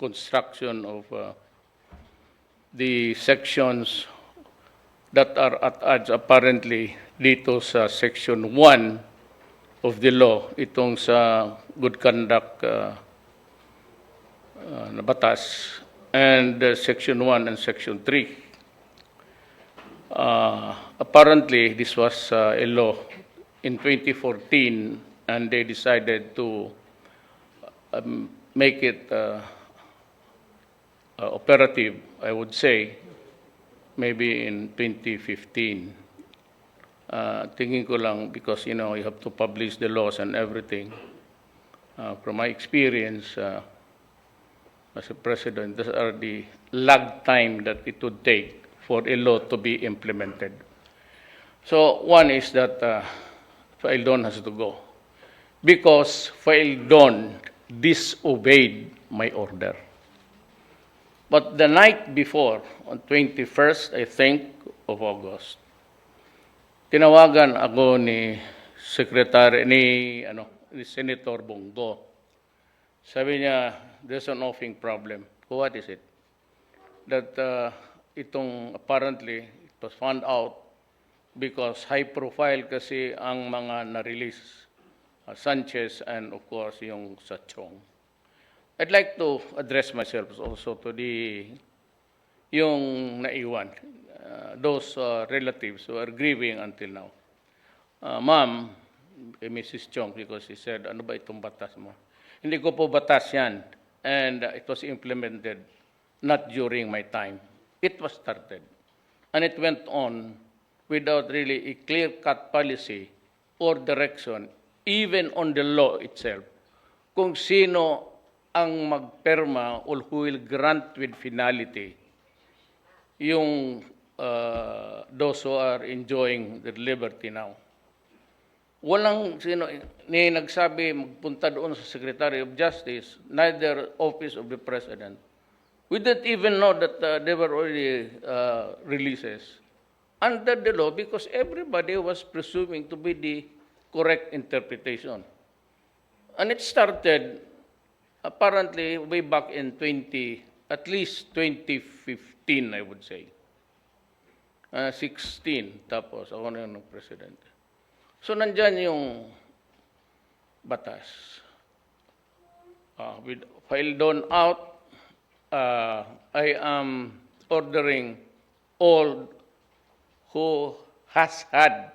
construction of the sections that are at odds apparently dito sa Section 1 of the law, itong sa good conduct na batas, and Section 1 and Section 3. Apparently, this was a law in 2014, and they decided to make it operative, I would say, maybe in 2015. Thinking ko lang, because you have to publish the laws and everything. From my experience as a president, these are the lag time that it would take for a law to be implemented. So one is that Faildon has to go, because Faildon disobeyed my order. But the night before, on 21st, I think, of August, tinawagan ako ni Senator Bongo. Sabi niya, there's an offing problem. What is it? That itong apparently, it was found out because high profile kasi ang mga na-release, Sanchez and of course yung sa Chong. I'd like to address myself also to yung naiwan, those relatives who are grieving until now. Ma'am, Mrs. Chong, because she said, ano ba itong batas mo? Hindi ko po batas yan. And it was implemented not during my time. It was started. And it went on without really a clear-cut policy or direction, even on the law itself, kung sino ang magperma or who will grant with finality yung those who are enjoying their liberty now. Walang sino ni nagsabi magpunta doon sa Secretary of Justice, neither Office of the President. We didn't even know that there were already releases under the law, because everybody was presuming to be the correct interpretation. And it started apparently way back in at least 2015, I would say. 16, tapos ako na yung presidente. So nandyan yung batas. With Faildon out, I am ordering all who has had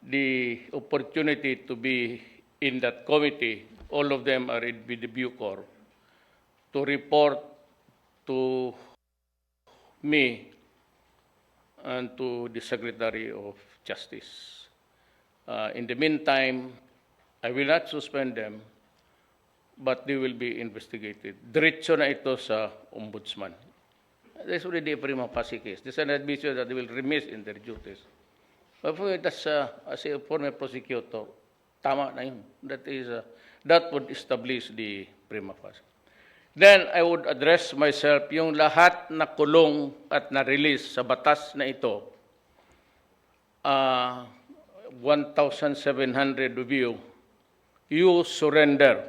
the opportunity to be in that committee, all of them are with the Bucor, to report to me and to the Secretary of Justice. In the meantime, I will not suspend them, but they will be investigated. Diretso na ito sa Ombudsman. There's already a prima facie case. There's an admission that they will remiss in their duties. But that's, as a former prosecutor, tama na yun. That would establish the prima facie. Then I would address myself, yung lahat na kulong at na-release sa batas na ito, 1,700 of you surrender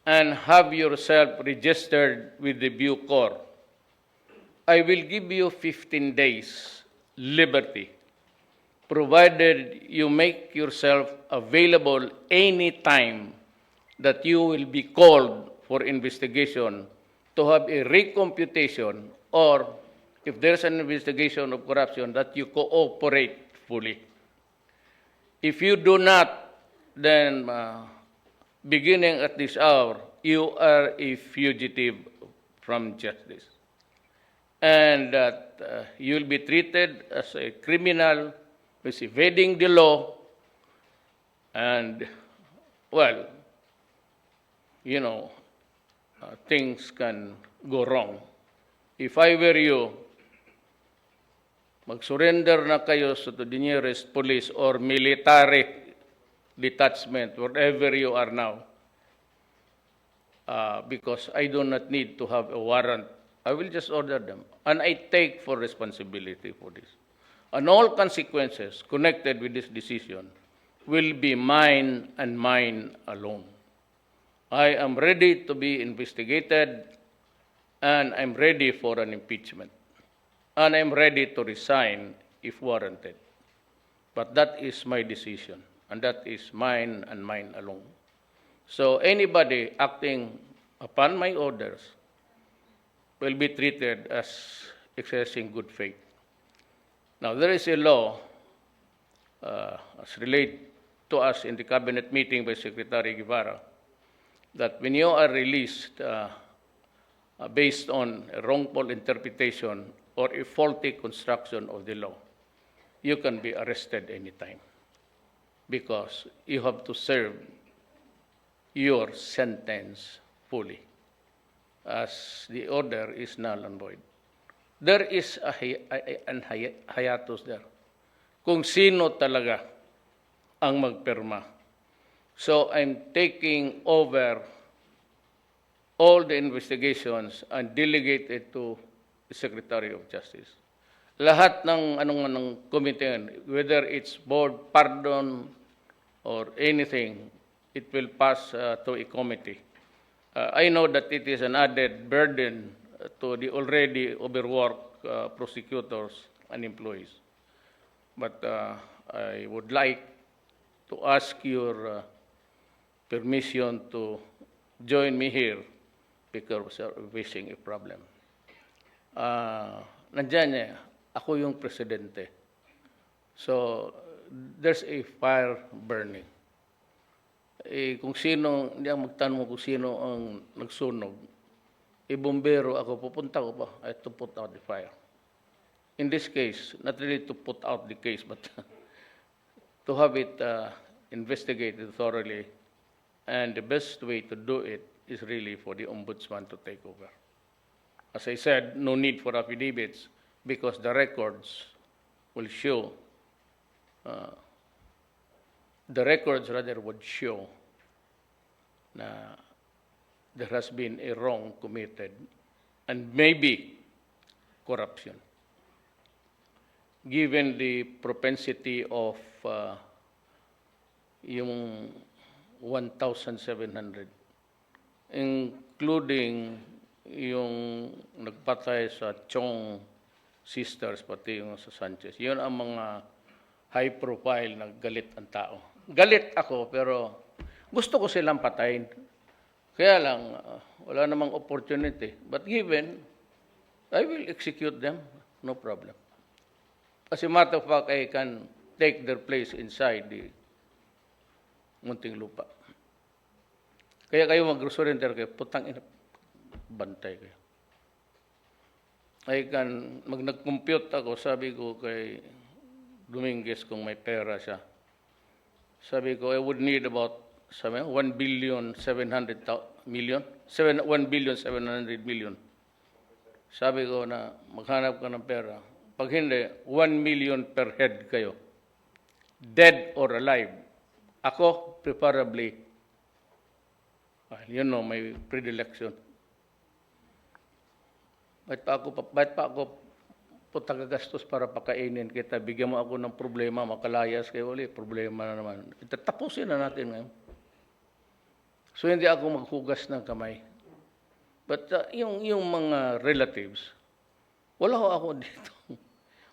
and have yourself registered with the Bucor. I will give you 15 days liberty, provided you make yourself available any time that you will be called for investigation to have a recomputation, or if there's an investigation of corruption, that you cooperate fully. If you do not, then beginning at this hour, you are a fugitive from justice. And that you'll be treated as a criminal who is evading the law. And, well, things can go wrong. If I were you, mag-surrender na kayo to the nearest police or military detachment, wherever you are now, because I do not need to have a warrant. I will just order them. And I take full responsibility for this. And all consequences connected with this decision will be mine and mine alone. I am ready to be investigated, and I'm ready for an impeachment. And I'm ready to resign if warranted. But that is my decision, and that is mine and mine alone. So anybody acting upon my orders will be treated as exercising good faith. Now, there is a law as related to us in the cabinet meeting by Secretary Guevara that when you are released based on a wrongful interpretation or a faulty construction of the law, you can be arrested anytime because you have to serve your sentence fully as the order is null and void. There is an hiatus there kung sino talaga ang magpirma. So I'm taking over all the investigations and delegate it to the Secretary of Justice. Lahat ng committee, whether it's board pardon or anything, it will pass to a committee. I know that it is an added burden to the already overworked prosecutors and employees. But I would like to ask your permission to join me here because we're facing a problem. Nandiyan ako yung presidente. So, there's a fire burning. Kung sino, hindi ang magtanong kung sino ang nagsunog, bombero ako, pupunta ko pa to put out the fire. In this case, not really to put out the case, but to have it investigated thoroughly. And the best way to do it is really for the ombudsman to take over. As I said, no need for affidavits because the records will show, would show na there has been a wrong committed and maybe corruption. Given the propensity of yung 1,700, including yung nagpatay sa Chong sisters, pati yung sa Sanchez. Yun ang mga high profile na galit ang tao. Galit ako, pero gusto ko silang patayin. Kaya lang, wala namang opportunity. But given, I will execute them, no problem. As a matter of fact, I can take their place inside the Muntinlupa. Kaya kayo mag-surrender kayo, putang ina, bantay kayo. Nag-compute ako, sabi ko kay Dominguez kung may pera siya. Sabi ko, I would need about 1,700,000,000. 1,700,000,000. Sabi ko na maghanap ka ng pera. Pag hindi, 1,000,000 per head kayo. Dead or alive. Ako, preferably, my predilection. Ba't pa ako tagagastos para pakainin kita? Bigyan mo ako ng problema, makalayas kayo ulit, problema na naman. Tapusin na natin ngayon. So, hindi ako maghugas ng kamay. But yung mga relatives, wala ako dito.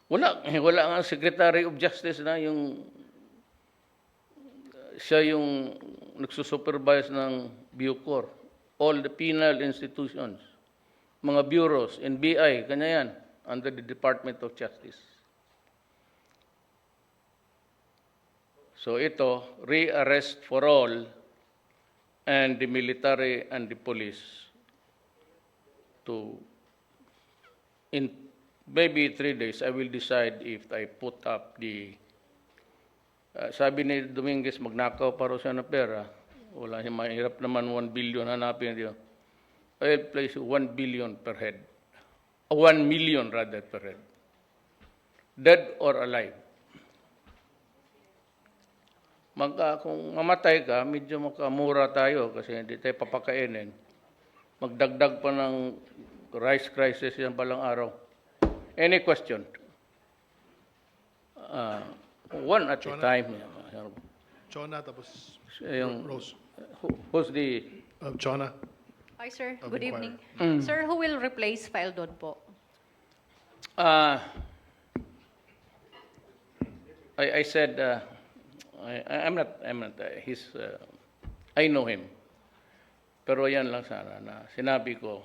Wala nga Secretary of Justice na siya yung nagsusupervise ng Bucor. All the penal institutions, mga bureaus, NBI, kanya yan, under the Department of Justice. So ito, re-arrest for all, and the military and the police in maybe 3 days, I will decide if I put up sabi ni Dominguez, magnakaw pa rin siya ng pera. Wala siya, mahirap naman 1 billion hanapin niyo. I'll place 1 billion per head. 1 million rather per head. Dead or alive. Kung mamatay ka, medyo makamura tayo kasi hindi tayo papakainin. Magdagdag pa ng rice crisis yan palang araw. Any question? One at a time. Chona, tapos Yung, Rose. who's the Chona. Hi, sir. Of Good Inquirer. evening. Sir, who will replace Faildon po? Uh, I said, I'm not, I know him. Pero yan lang sana na sinabi ko,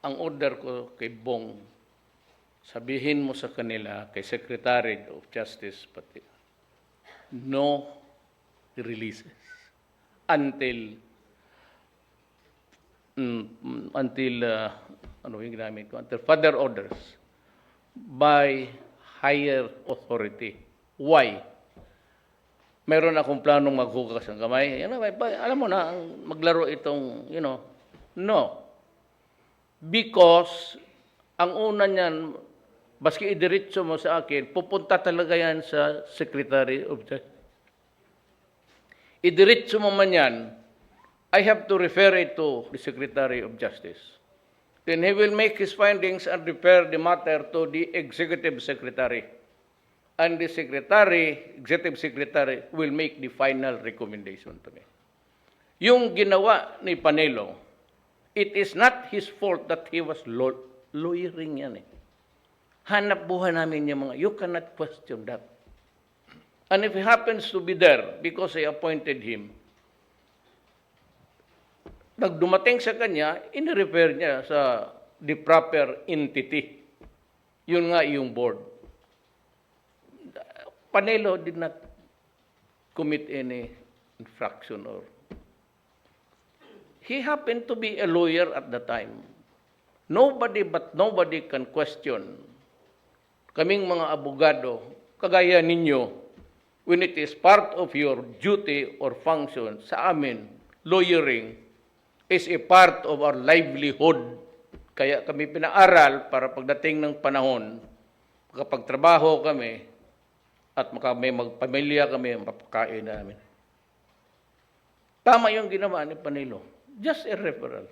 ang order ko kay Bong, sabihin mo sa kanila, kay Secretary of Justice, pati, no releases until ano yung ginamit ko, until further orders by higher authority. Why? Meron akong planong maghugas ng kamay. Alam mo na, maglaro itong, no. Because, ang una niyan, baski idiretso mo sa akin, pupunta talaga yan sa Secretary of Justice. Idiretso mo man yan, I have to refer it to the Secretary of Justice. Then he will make his findings and refer the matter to the Executive Secretary. And the Executive Secretary, will make the final recommendation to me. Yung ginawa ni Panelo, it is not his fault that he was lawyering yan eh. Hanap buhay namin yung mga, you cannot question that. And if he happens to be there, because I appointed him, nagdumating sa kanya, in-refer niya sa the proper entity. Yun nga yung board. Panelo did not commit any infraction or he happened to be a lawyer at the time. Nobody can question kaming mga abogado, kagaya ninyo, when it is part of your duty or function, sa amin, lawyering is a part of our livelihood. Kaya kami pinaaral para pagdating ng panahon, kapag trabaho kami, at may magpamilya kami, mapakain namin. Tama yung ginawa ni Panelo. Just a referral.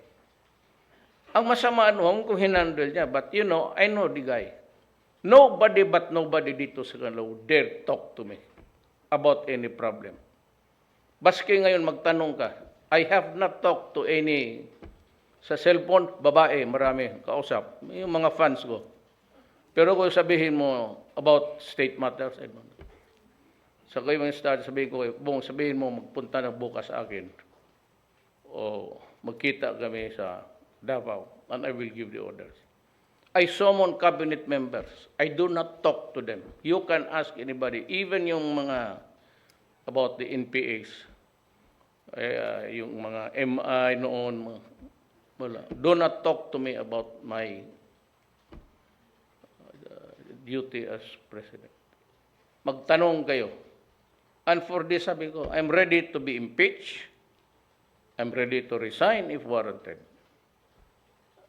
Ang masama noon kung hinandle niya, but I know the guy. Nobody dito sa Canlao dare talk to me about any problem. Baski ngayon magtanong ka, I have not talked to any sa cellphone, babae, marami, kausap. Yung mga fans ko. Pero kung sabihin mo about state matters, I don't know. Sa kayo mga start, sabihin ko, Bong, sabihin mo, magpunta na bukas sa akin. O magkita kami sa Davao, and I will give the orders. I summon cabinet members. I do not talk to them. You can ask anybody, even yung mga about the NPAs, yung mga MI noon, wala. Do not talk to me about my duty as president. Magtanong kayo. And for this, sabi ko, I'm ready to be impeached. I'm ready to resign if warranted.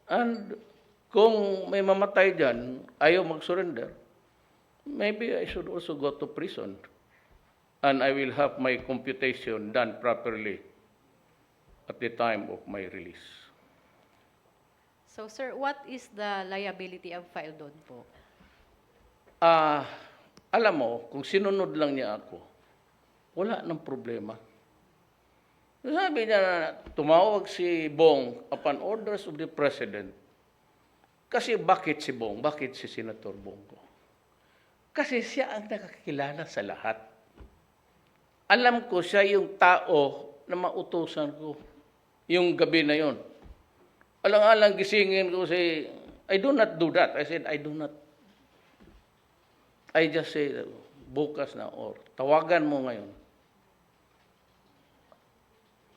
And kung may mamatay dyan, ayaw mag-surrender, maybe I should also go to prison. And I will have my computation done properly at the time of my release. So, sir, what is the liability of Faildon po? Alam mo, kung sinunod lang niya ako, wala nang problema. Sabi niya na tumawag si Bong upon orders of the President. Kasi bakit si Bong? Bakit si Senator Bongo? Kasi siya ang nakakilala sa lahat. Alam ko siya yung tao na mautusan ko yung gabi na yon. Alang-alang gisingin ko si, I do not do that. I said, I do not. I just say, bukas na or tawagan mo ngayon.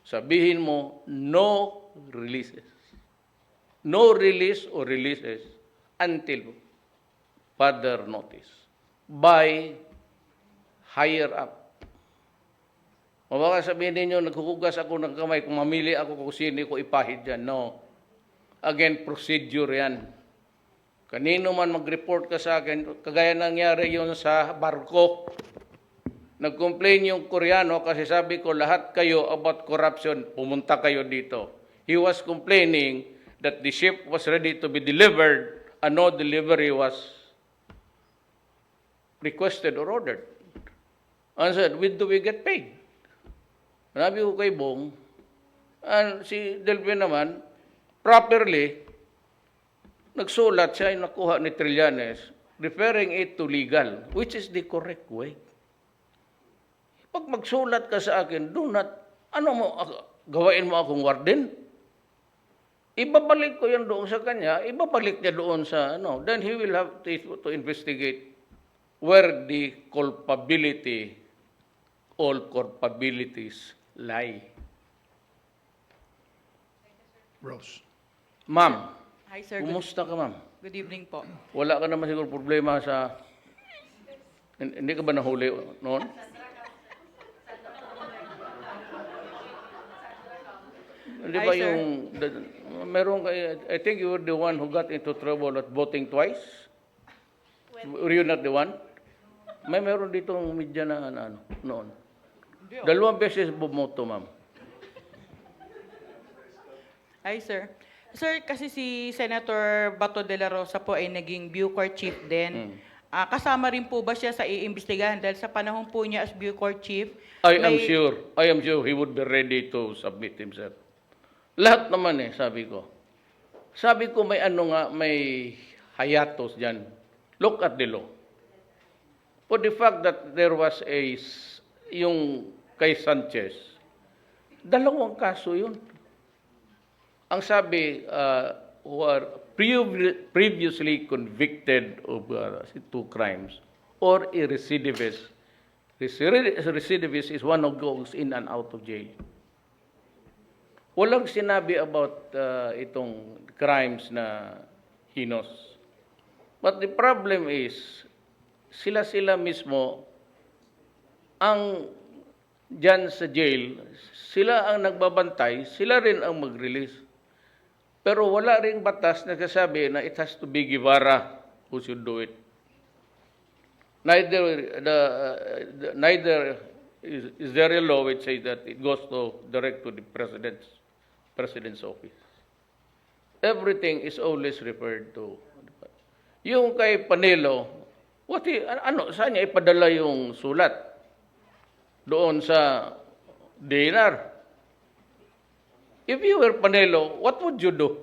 Sabihin mo, no releases. No release or releases until further notice by higher up. O baka sabihin ninyo, naghuhugas ako ng kamay, kung mamili ako kung sino ko ipahid dyan. No. Again, procedure yan. Kanino man mag-report ka sa akin, kagaya nangyari yun sa barko. Nag-complain yung Koreano kasi sabi ko lahat kayo about corruption, pumunta kayo dito. He was complaining that the ship was ready to be delivered and no delivery was requested or ordered. And said, when do we get paid? Sabi ko kay Bong, And si Delvin naman, properly, nagsulat siya yung nakuha ni Trillanes, referring it to legal, which is the correct way. Pag magsulat ka sa akin, do not, ano mo, gawain mo akong warden? Ibabalik ko yan doon sa kanya, ibabalik niya doon sa, then he will have to investigate where the culpability, all culpabilities lie. Rose. Ma'am, Hi, sir. kumusta ka, ma'am? Good evening po. Wala ka naman siguro problema sa... Hindi ka ba nahuli noon? Hindi Hi, ba sir. yung... Meron ka... I think you were the one who got into trouble at voting twice? Were you not the one? Meron ditong media na ano, noon. Dalawang beses bumoto, ma'am. Hi, sir. Sir, kasi si Senator Bato de la Rosa po ay naging Bucor Chief din. Kasama rin po ba siya sa iimbestigahan? Dahil sa panahon po niya as Bucor Chief, I am sure he would be ready to submit himself. Lahat naman sabi ko. Sabi ko may may hayatos diyan. Look at the law. For the fact that there was yung kay Sanchez, dalawang kaso yun. Ang sabi, who are previously convicted of 2 crimes or a recidivist. Recidivist is one who goes in and out of jail. Walang sinabi about itong crimes na heinous. But the problem is, sila mismo ang dyan sa jail, sila ang nagbabantay, sila rin ang mag-release. Pero wala ring batas na nagsasabi na it has to be Guevara who should do it. Neither is there a law which says that it goes direct to the president's office. Everything is always referred to. Yung kay Panelo, saan niya ipadala yung sulat? Doon sa DNR. If you were Panelo, what would you do?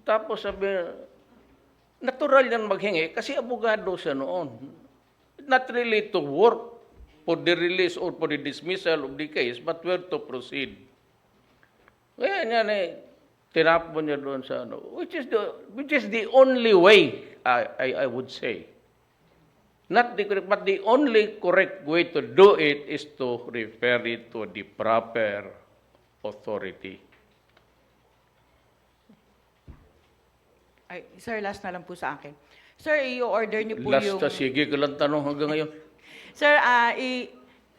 Tapos sabi, natural yan maghingi kasi abogado siya noon. Not really to work for the release or for the dismissal of the case, but where to proceed. Kaya niya tinapon niya doon sa which is the only way, I would say. Not the correct, but the only correct way to do it is to refer it to the proper authority. Ay, sir, last na lang po sa akin. Sir, i-order niyo po Last yung... sige ko lang tanong hanggang ngayon. Sir,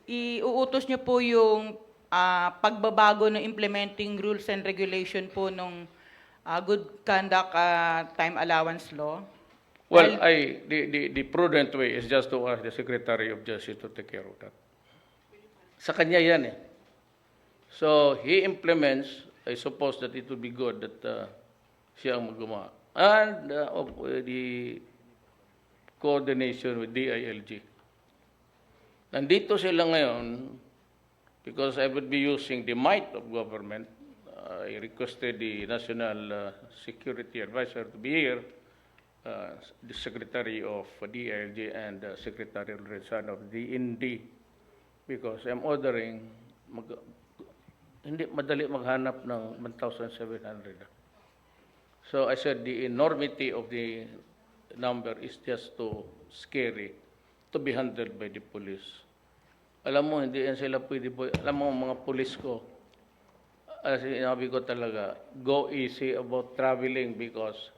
iuutos niyo po yung pagbabago ng implementing rules and regulation po ng good conduct time allowance law. Well, the prudent way is just to ask the Secretary of Justice to take care of that. Sa kanya yan So, he implements, I suppose that it would be good that siya ang magawa. And the coordination with DILG. Nandito sila ngayon because I would be using the might of government. I requested the National Security Advisor to be here, the Secretary of DILG and Secretary of the DND, because I'm ordering, hindi madali maghanap ng 1,700. So I said the enormity of the number is just too scary to be handled by the police. Alam mo, hindi yan sila pwede, alam mo mga police ko, sinabi ko talaga, go easy about traveling because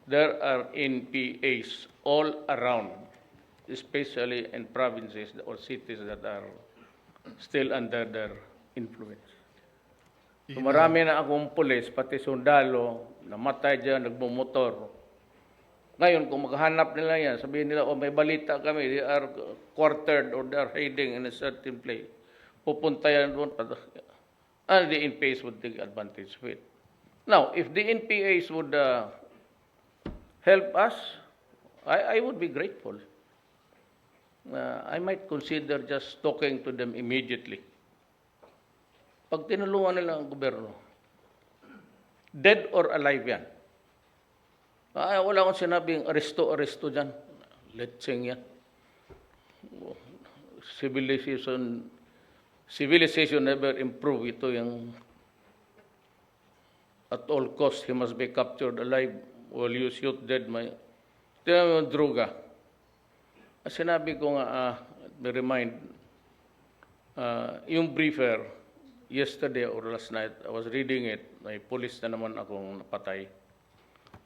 there are NPAs all around, especially in provinces or cities that are still under their influence. So marami na akong pulis, pati sundalo, namatay dyan, nagmumotor. Ngayon, kung maghanap nila yan, sabihin nila, may balita kami, they are quartered or they are hiding in a certain place. Pupunta yan doon, and the NPAs would take advantage of it. Now, if the NPAs would help us, I would be grateful. I might consider just talking to them immediately. Pag tinulungan nila ang gobyerno, dead or alive yan. Wala akong sinabing aresto dyan. Letseng yan. Civilization never improve. Ito yung at all cost, he must be captured alive while you shoot dead. Ito yung droga. Sinabi ko nga, remind, yung briefer, yesterday or last night, I was reading it, may police na naman akong napatay.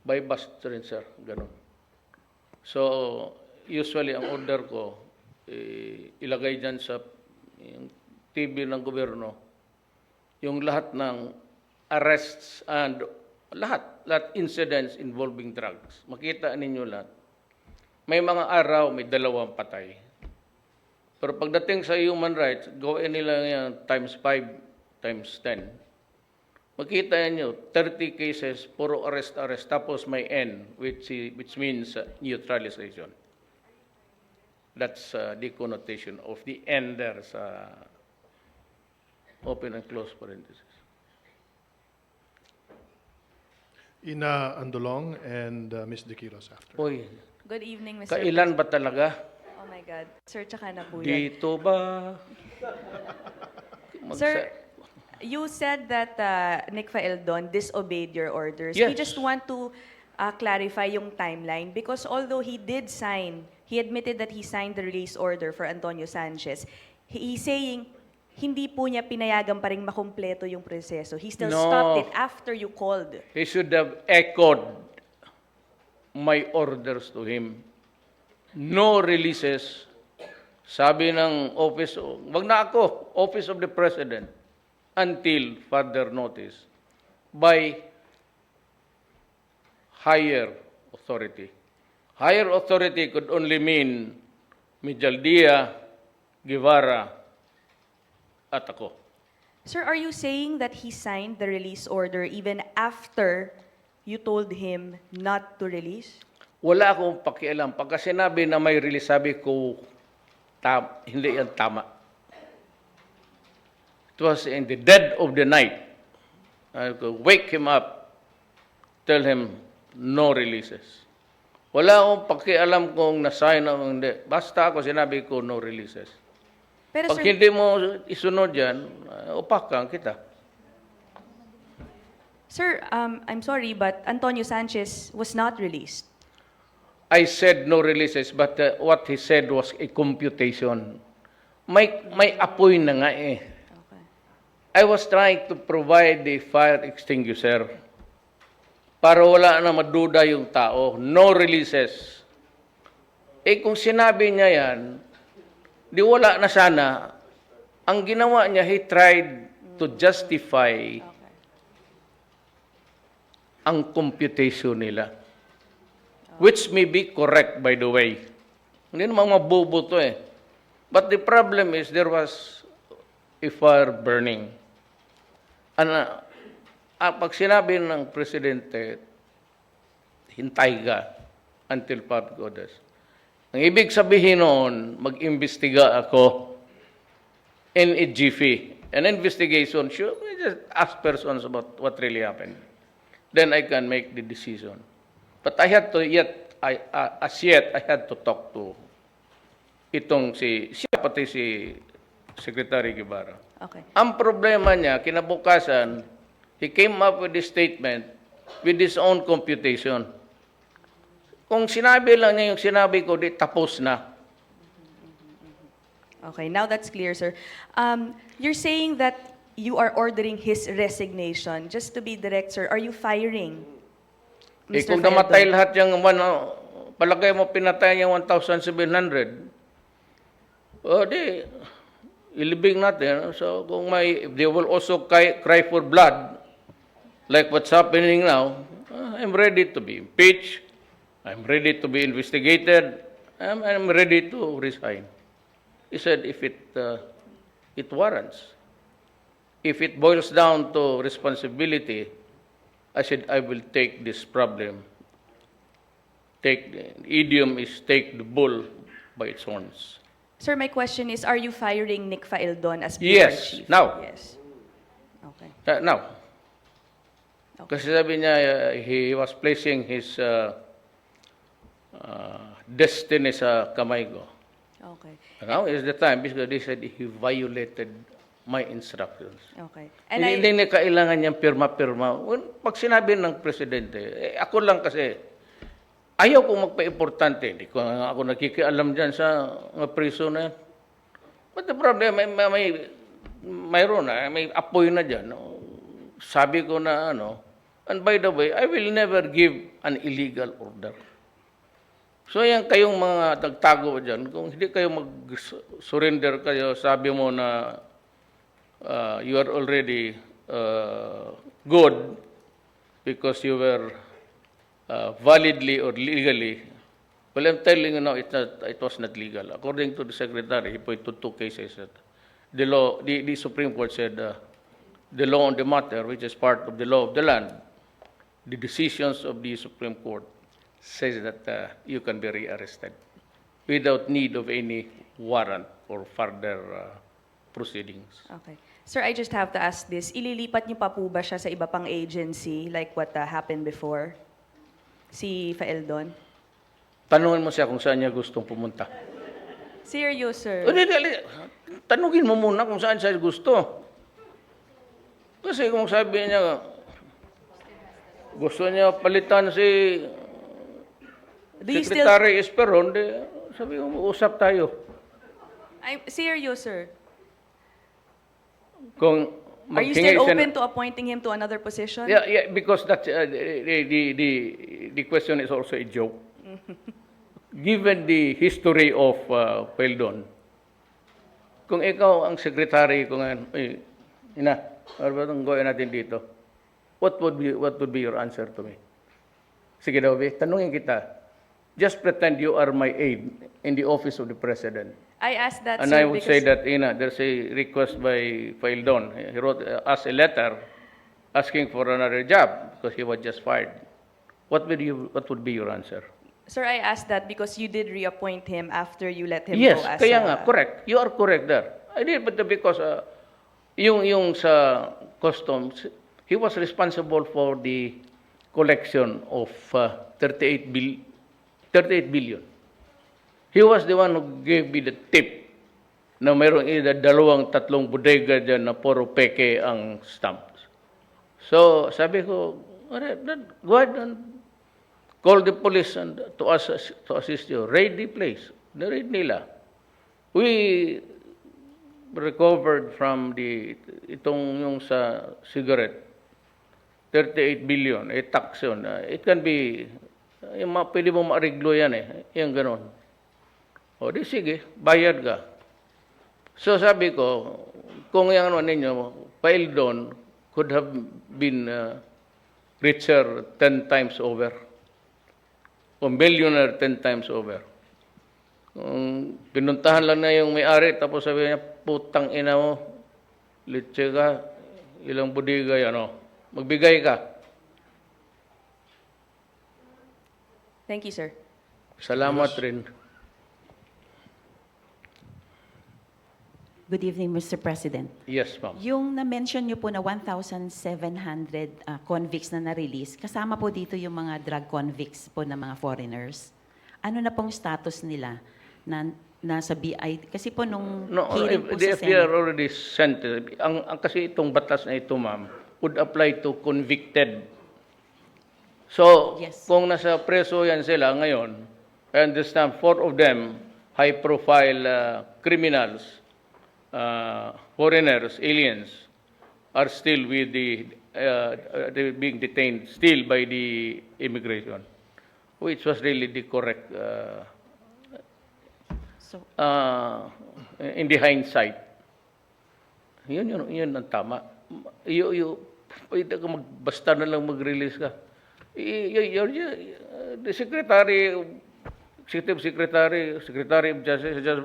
By bust rin, sir. Ganun. So, usually, ang order ko, ilagay dyan sa yung TV ng gobyerno, yung lahat ng arrests and lahat incidents involving drugs. Makita ninyo lahat. May mga araw, may 2 patay. Pero pagdating sa human rights, gawin nila yan times 5, times 10. Makita niyo 30 cases, puro arrest, tapos may N, which means neutralization. That's the connotation of the N there sa open and close parentheses. Ina Andolong and Ms. De Quiros after. Uy, Good evening, Mr. kailan ba talaga? Oh my God. Sir, tsaka na po yan. Dito ba? Sir, you said that Nick Faeldon disobeyed your orders. Yes. We just want to clarify yung timeline because although he did sign, he admitted that he signed the release order for Antonio Sanchez. He's saying hindi po niya pinayagan pa rin makumpleto yung proseso. He still No. stopped it after you called. He should have echoed my orders to him. No releases. Sabi ng office, wag na ako, Office of the President, until further notice by higher authority. Higher authority could only mean Mijaldia, Guevara, at ako. Sir, are you saying that he signed the release order even after you told him not to release? Wala akong pakialam. Pagka sinabi na may release, sabi ko, hindi yan tama. It was in the dead of the night. I could wake him up, tell him, no releases. Wala akong pakialam kung na-sign o hindi. Basta ako sinabi ko, no releases. Pero Pag sir, hindi mo isunod yan, upakan kita. Sir, I'm sorry, but Antonio Sanchez was not released. I said no releases, but what he said was a computation. May apoy na nga eh. Okay. I was trying to provide the fire extinguisher para wala na maduda yung tao. No releases. Eh kung sinabi niya yan, di wala na sana. Ang ginawa niya, he tried to justify ang computation nila. Which may be correct, by the way. Hindi naman mabubo to eh. But the problem is, there was a fire burning. Pag sinabi ng Presidente, hintay ka until public orders. Ang ibig sabihin noon, mag-imbestiga ako in a jiffy. An investigation, sure, we just ask persons about what really happened. Then I can make the decision. But I had to as yet, I had to talk to siya pati si Secretary Guevara. Okay. Ang problema niya, kinabukasan, he came up with this statement with his own computation. Kung sinabi lang niya yung sinabi ko, di tapos na. Okay, now that's clear, sir. You're saying that you are ordering his resignation. Just to be direct, sir, are you firing Mr. Kung namatay Faeldon? lahat yung, palagay mo pinatay niya 1,700, di, ilibing natin. So, kung they will also cry for blood, like what's happening now, I'm ready to be impeached. I'm ready to be investigated. I'm ready to resign. He said, if it warrants, if it boils down to responsibility, I said, I will take this problem. The idiom is take the bull by its horns. Sir, my question is, are you firing Nick Faeldon as PR Yes, chief? now. Yes. Okay. Now, kasi sabi niya, he was placing his destiny sa kamay ko. Okay. Now is the time because they said he violated my instructions. Okay. Hindi na kailangan niyang pirma-pirma. Pag sinabi ng presidente, ako lang kasi, ayaw kong magpa-importante. Hindi ko ako nakikialam dyan sa mga priso na yan. But the problem, mayroon na, may apoy na dyan. Sabi ko na and by the way, I will never give an illegal order. So yan kayong mga tagtago dyan, kung hindi kayo mag-surrender kayo, sabi mo na you are already good because you were validly or legally. Well, I'm telling you now, it was not legal. According to the secretary, he pointed to 2 cases. That the Supreme Court said the law on the matter, which is part of the law of the land, the decisions of the Supreme Court says that you can be rearrested without need of any warrant or further proceedings. Okay. Sir, I just have to ask this. Ililipat niyo pa po ba siya sa iba pang agency like what happened before? Si Faeldon? Tanungin mo siya kung saan niya gustong pumunta. Serious, sir. Tanungin mo muna kung saan siya gusto. Kasi kung sabi niya, gusto niya palitan si Do you still... Secretary Esperon, sabi mo, usap tayo. I'm serious, sir. Kung Are you maghingi still siya open to appointing him to another position? Yeah, because that's the question is also a joke. Given the history of Peldon, kung ikaw ang secretary, kung ina, ano ba itong gawin natin dito? What would be your answer to me? Sige daw, tanungin kita. Just pretend you are my aide in the office of the president. I asked that, And sir, I would say that, there's a request by Faildon. He wrote us a letter asking for another job because he was just fired. What would be your answer? Sir, I asked that because you did reappoint him after you let him Yes, go as kaya nga, correct. You are correct there. I did, but because yung sa customs, he was responsible for the collection of 38 billion. He was the one who gave me the tip na mayroong either 2-3 bodega dyan na puro peke ang stamps. So, sabi ko, go ahead and call the police and to assist you. Raid the place. Na-raid nila. We recovered from itong yung sa cigarette, 38 billion, tax yun. It can be, pwede mo maariglo yan yung ganon. O di sige, bayad ka. So sabi ko, kung yung ninyo, Paildon could have been richer 10 times over. O millionaire 10 times over. Pinuntahan lang na yung may-ari, tapos sabi niya, putang ina mo, litse ka, ilang budiga yan, magbigay ka. Thank you, sir. Salamat rin. Good evening, Mr. President. Yes, ma'am. Yung na-mention niyo po na 1,700 convicts na na-release, kasama po dito yung mga drug convicts po na mga foreigners. Ano na pong status nila na nasa BI? Kasi po nung hearing po The sa FBR Senate. already sent it. Kasi itong batas na ito, ma'am, would apply to convicted. So, Yes. kung nasa preso yan sila ngayon, I understand 4 of them, high-profile criminals, foreigners, aliens, are still with they're being detained still by the immigration, which was really the correct, So, in the hindsight. Yun ang tama. Pwede ka basta na lang mag-release ka. The Secretary of Justice, just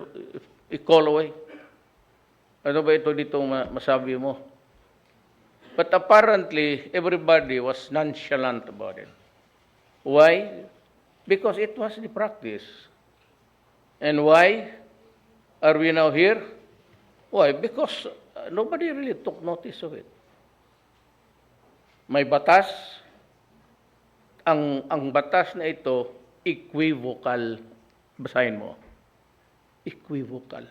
call away. Ano ba ito dito masabi mo? But apparently, everybody was nonchalant about it. Why? Because it was the practice. And why are we now here? Why? Because nobody really took notice of it. May batas. Ang batas na ito, equivocal. Basahin mo. Equivocal.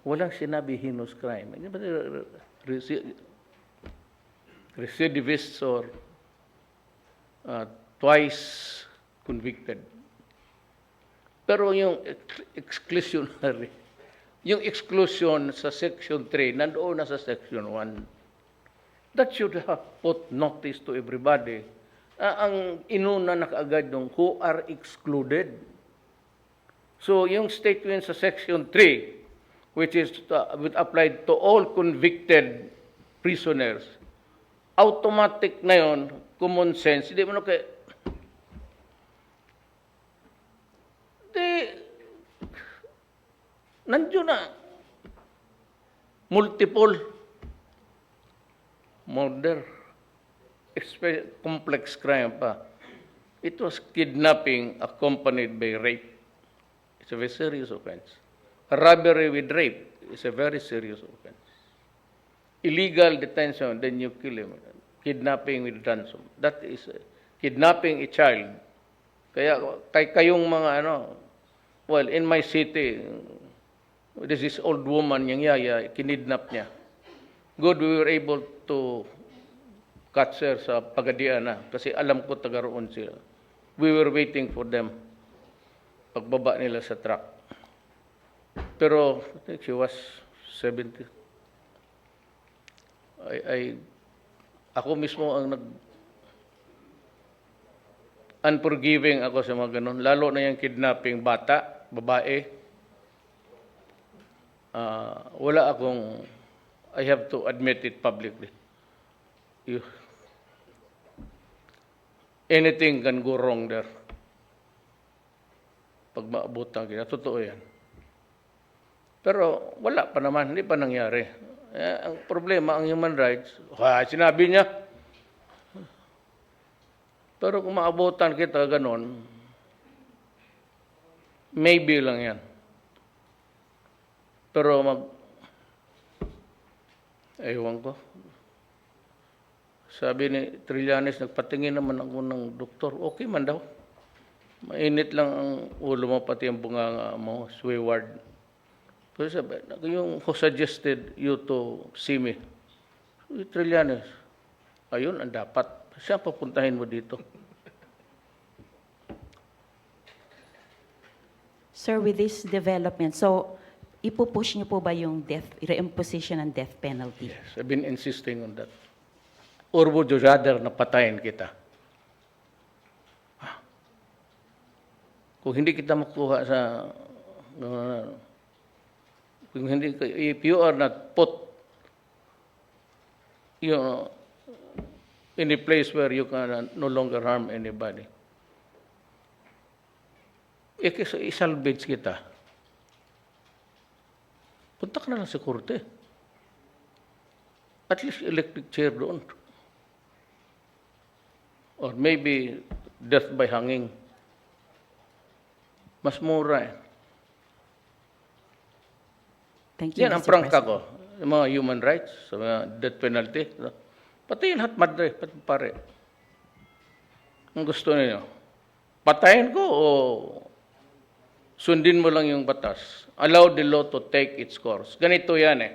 Walang sinabi heinous crime. Recidivists or twice convicted. Pero yung exclusionary, yung exclusion sa Section 3, nandoon na sa Section 1. That should have put notice to everybody. Ang inuna na kaagad nung who are excluded. So yung statement sa Section 3, which is applied to all convicted prisoners, automatic na yon, common sense. Hindi mo kay nandiyo na multiple murder, complex crime pa. It was kidnapping accompanied by rape. It's a very serious offense. Robbery with rape is a very serious offense. Illegal detention, then you kill him. Kidnapping with ransom. That is kidnapping a child. Kaya kayong mga well, in my city, this is old woman, yung yaya, kinidnap niya. Good, we were able to catch her sa Pagadian na kasi alam ko taga roon sila. We were waiting for them pagbaba nila sa truck. Pero I think she was 70. Ako mismo ang unforgiving ako sa mga ganun. Lalo na yung kidnapping bata, babae. Wala akong, I have to admit it publicly. Anything can go wrong there. Pag maabutan kita, totoo yan. Pero wala pa naman, hindi pa nangyari. Ang problema, ang human rights, sinabi niya. Pero kung maabutan kita ganon, maybe lang yan. Pero ewan ko. Sabi ni Trillanes, nagpatingin naman ako ng doktor. Okay man daw. Mainit lang ang ulo mo, pati ang bunganga mo, wayward. Pero sabi, yung who suggested you to see me? Trillanes, ayun, ang dapat. Siya papuntahin mo dito. Sir, with this development, so ipupush niyo po ba yung reimposition ng death penalty? Yes, I've been insisting on that. Or would you rather na patayin kita? Kung hindi kita makuha sa kung hindi, if you are not put in a place where you can no longer harm anybody, isalvage kita. Punta ka na lang sa korte. At least electric chair doon. Or maybe death by hanging. Mas mura eh. Thank you, Yan ang Mr. prangka President. ko. Yung mga human rights, sa mga death penalty. Patayin lahat madre, pare. Ang gusto niyo. Patayin ko o sundin mo lang yung batas. Allow the law to take its course. Ganito yan eh.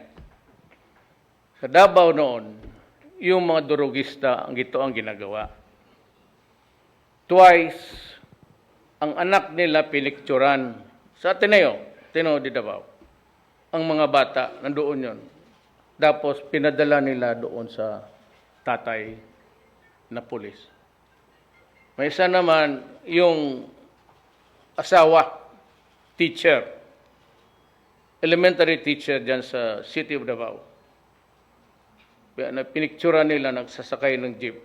Sa Davao noon, yung mga durugista, ito ang ginagawa. Twice, ang anak nila pinikturan sa Ateneo di Davao. Ang mga bata, nandoon yon. Tapos, pinadala nila doon sa tatay na pulis. May isa naman, yung asawa, teacher, elementary teacher dyan sa City of Davao. Pinikturan nila, nagsasakay ng jeep.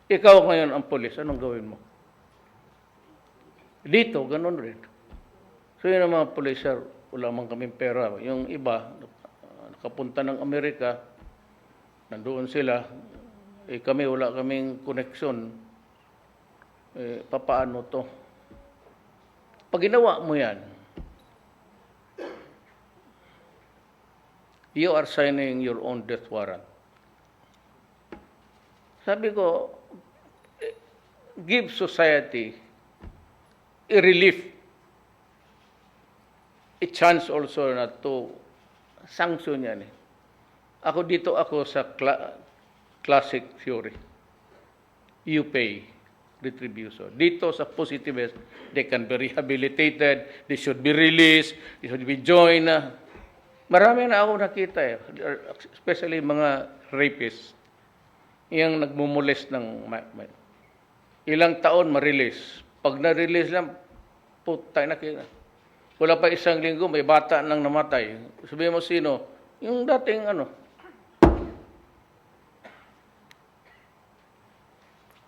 Ikaw ngayon ang pulis, anong gawin mo? Dito, ganun rin. So yun ang mga pulisar, wala man kaming pera. Yung iba, nakapunta ng Amerika, nandoon sila, kami wala kaming koneksyon. Papaano to? Pag ginawa mo yan, you are signing your own death warrant. Sabi ko, give society a relief, a chance also na to sanction yan eh. Ako sa classic theory. You pay retribution. Dito sa positivist, they can be rehabilitated, they should be released, they should be joined. Marami na ako nakita eh, especially mga rapists, yung nagmumulest ng ilang taon ma-release. Pag na-release lang, putay na kina. Wala pa isang linggo, may bata nang namatay. Sabihin mo sino? Yung dating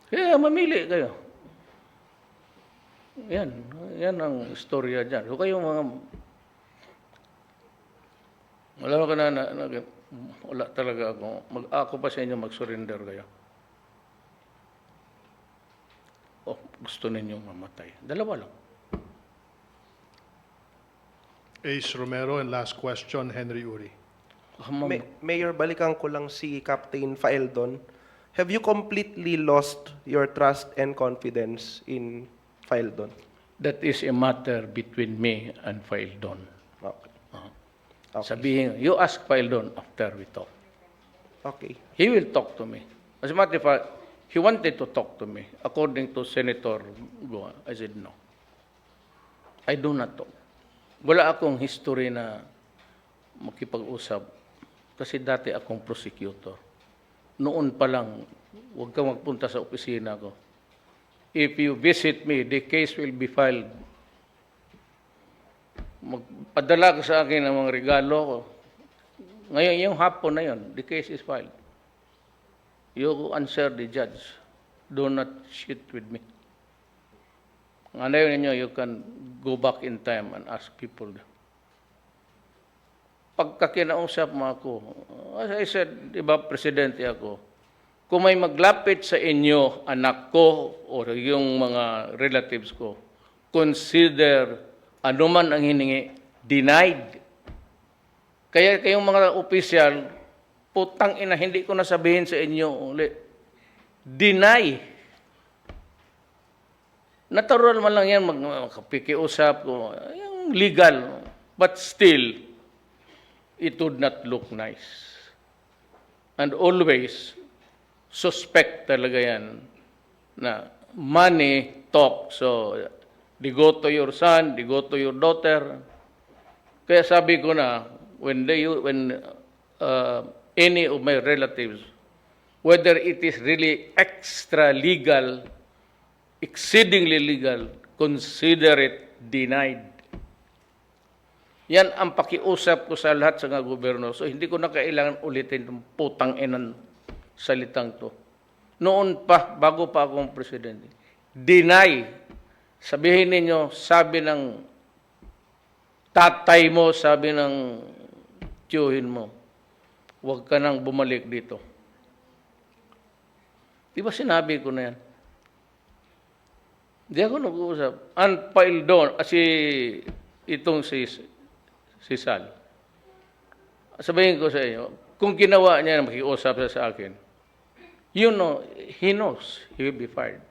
Kaya mamili kayo. Yan ang istorya dyan. So kayo mga, wala talaga ako. Ako pa sa inyo mag-surrender kayo. Gusto ninyong mamatay. Dalawa lang. Ace Romero, and last question, Henry Uri. Mayor, balikan ko lang si Captain Faeldon. Have you completely lost your trust and confidence in Faeldon? That is a matter between me and Faeldon. Okay. Okay. Sabihin, you ask Faeldon after we talk. Okay. He will talk to me. As a matter of fact, he wanted to talk to me. According to Senator Goa, I said no. I do not talk. Wala akong history na makipag-usap kasi dati akong prosecutor. Noon pa lang, huwag kang magpunta sa opisina ko. If you visit me, the case will be filed. Magpadala ka sa akin ng mga regalo ko. Ngayon, yung hapon na yon, the case is filed. You answer the judge. Do not shit with me. Ano yun ninyo, you can go back in time and ask people. Pagka kinausap mo ako, as I said, di ba, presidente ako, kung may maglapit sa inyo, anak ko, o yung mga relatives ko, consider anuman ang hiningi, denied. Kaya kayong mga opisyal, putang ina, hindi ko nasabihin sa inyo ulit, deny. Natural man lang yan, magkapikiusap ko, yung legal, but still, it would not look nice. And always, suspect talaga yan na money talk. So, they go to your son, they go to your daughter. Kaya sabi ko na, when any of my relatives, whether it is really extra legal, exceedingly legal, consider it denied. Yan ang pakiusap ko sa lahat sa mga gobyerno. So, hindi ko na kailangan ulitin itong putang inang salitang to. Noon pa, bago pa akong presidente, deny. Sabihin ninyo, sabi ng tatay mo, sabi ng tiyuhin mo, huwag ka nang bumalik dito. Di ba sinabi ko na yan? Di ako nag-uusap. Unfiled doon, itong si Sal. Sabihin ko sa inyo, kung ginawa niya na makiusap sa akin, you know, he knows he will be fired.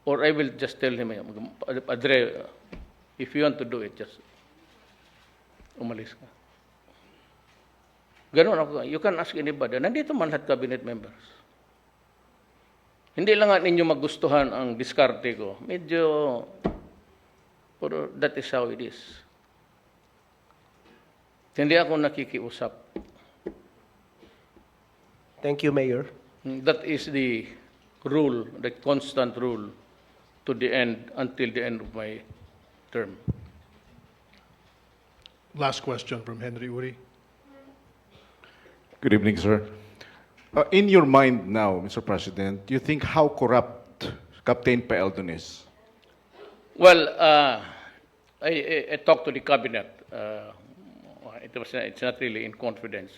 Or I will just tell him, Padre, if you want to do it, just umalis ka. Ganun ako. You can ask anybody. Nandito man lahat cabinet members. Hindi lang nga ninyo magustuhan ang diskarte ko. Medyo, pero that is how it is. Hindi ako nakikiusap. Thank you, Mayor. That is the rule, the constant rule to the end, until the end of my term. Last question from Henry Uri. Good evening, sir. In your mind now, Mr. President, do you think how corrupt Captain Paeldon is? Well, I talked to the cabinet. It's not really in confidence.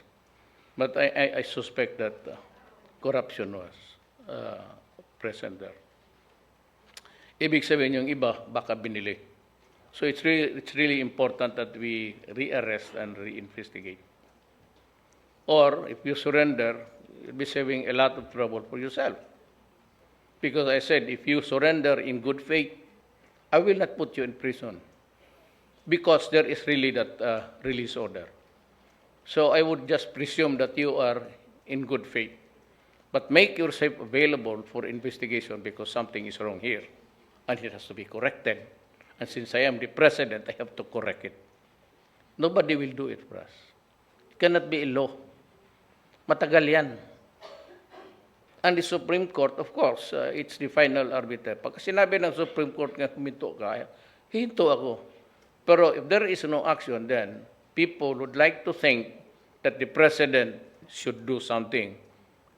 But I suspect that corruption was present there. Ibig sabihin yung iba, baka binili. So it's really important that we re-arrest and re-investigate. Or if you surrender, you'll be saving a lot of trouble for yourself. Because I said, if you surrender in good faith, I will not put you in prison. Because there is really that release order. So I would just presume that you are in good faith. But make yourself available for investigation because something is wrong here. And it has to be corrected. And since I am the president, I have to correct it. Nobody will do it for us. It cannot be a law. Matagal yan. And the Supreme Court, of course, it's the final arbiter. Pag sinabi ng Supreme Court nga huminto ka, hinto ako. Pero if there is no action, then people would like to think that the president should do something.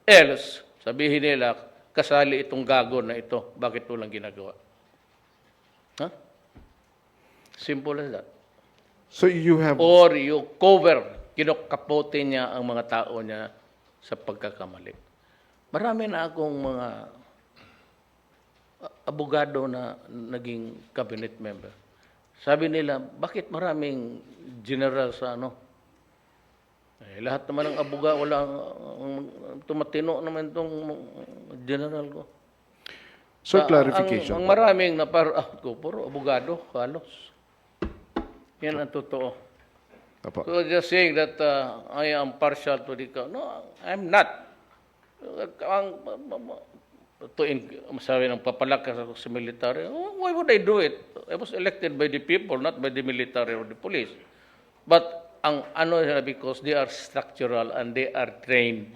Else, sabihin nila, kasali itong gago na ito. Bakit walang ginagawa? Huh? Simple as that. So you have... Or you cover, kinukapote niya ang mga tao niya sa pagkakamali. Marami na akong mga abogado na naging cabinet member. Sabi nila, bakit maraming general sa ano? Lahat naman ng abogado, walang tumatino naman itong general ko. Sir, clarification. Ang maraming na-par-out ko, puro abogado, halos. Yan ang totoo. Apo. So just saying that I am partial to the... No, I'm not. Masabi ng papalakas ako sa military, why would I do it? I was elected by the people, not by the military or the police. But ang ano because they are structural and they are trained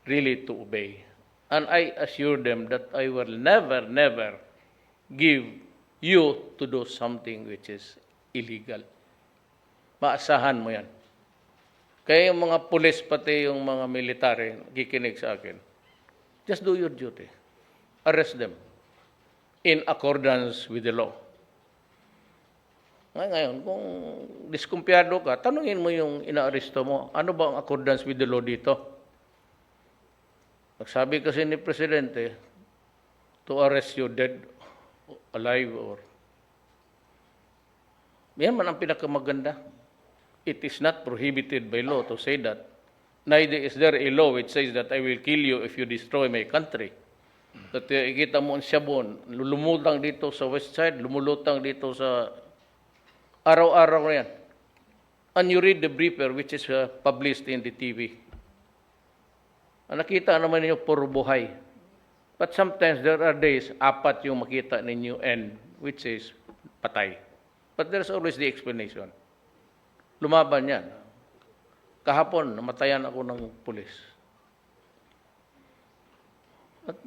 really to obey. And I assure them that I will never, never give you to do something which is illegal. Maasahan mo yan. Kaya yung mga pulis, pati yung mga military, kikinig sa akin, just do your duty. Arrest them in accordance with the law. Ngayon, kung diskumpiyado ka, tanungin mo yung inaaresto mo, ano ba ang accordance with the law dito? Nagsabi kasi ni Presidente, to arrest you dead, alive, or... Yan man ang pinakamaganda. It is not prohibited by law to say that. Neither is there a law which says that I will kill you if you destroy my country. At ikita mo ang Shabon, lumutang dito sa west side, lumulutang dito sa araw-araw na yan. And you read the briefer which is published in the TV. Nakita naman ninyo puro buhay. But sometimes there are days, 4 yung makita ninyo and which is patay. But there's always the explanation. Lumaban yan. Kahapon, namatayan ako ng pulis. At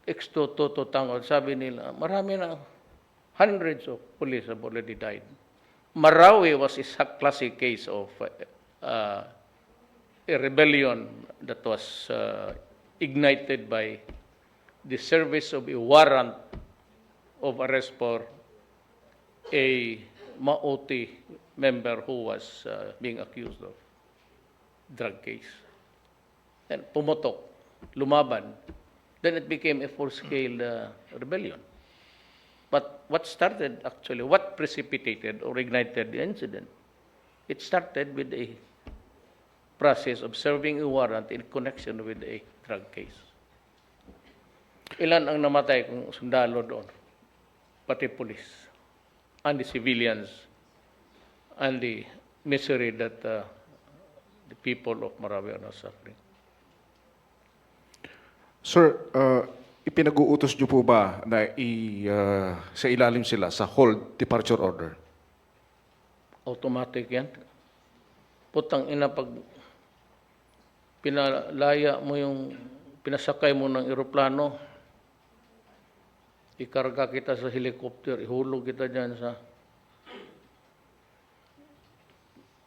ex-toto tangod, sabi nila, marami na, hundreds of police have already died. Marawi was a classic case of a rebellion that was ignited by the service of a warrant of arrest for a Maoti member who was being accused of drug case. And pumotok, lumaban. Then it became a full-scale rebellion. But what started actually, what precipitated or ignited the incident? It started with a process of serving a warrant in connection with a drug case. Ilan ang namatay kung sundalo doon? Pati police. And the civilians, and the misery that the people of Marawi are now suffering. Sir, ipinag-uutos niyo po ba na sa ilalim sila sa hold departure order? Automatic yan. Putang ina, pag pinalaya mo yung, pinasakay mo ng eroplano, ikarga kita sa helicopter, ihulog kita dyan sa...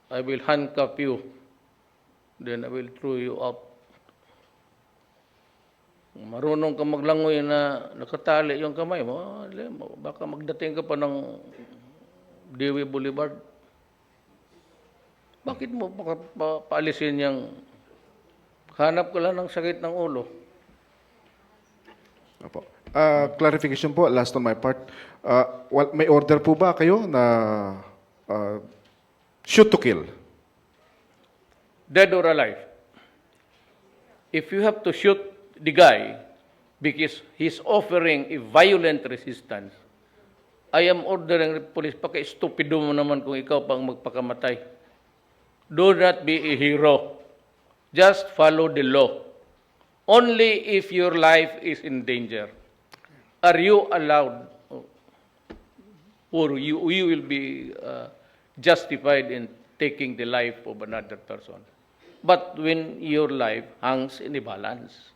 I will handcuff you, then I will throw you out. Marunong ka maglangoy na nakatali yung kamay mo, baka magdating ka pa ng Dewey Boulevard. Bakit mo paalisin yung hanap ka lang ng sakit ng ulo? Apo. Clarification po, last on my part. May order po ba kayo na shoot to kill? Dead or alive? if you have to shoot the guy because he's offering a violent resistance, I am ordering the police, paka-stupido mo naman kung ikaw pang magpakamatay. Do not be a hero. Just follow the law. Only if your life is in danger are you allowed, or you will be justified in taking the life of another person. But when your life hangs in the balance,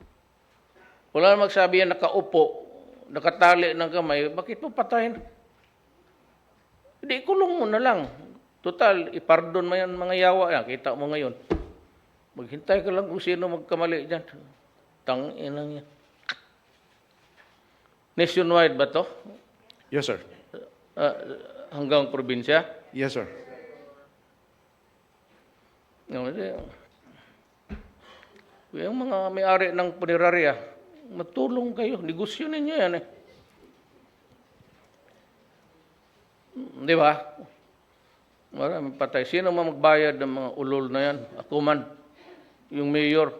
wala na magsabi yan, nakaupo, nakatali ng kamay, bakit mo patayin? Hindi, kulong mo na lang. Total, ipardon mo yan mga yawa yan. Kita mo ngayon. Maghintay ka lang kung sino magkamali dyan. Tanginang yan. Nationwide ba to? Yes, sir. Hanggang probinsya? Yes, sir. Yung mga may-ari ng punerarya, magtulong kayo. Negosyo ninyo yan eh. Di ba? Maraming patay. Sino magbayad ng mga ulol na yan? Ako man. Yung mayor.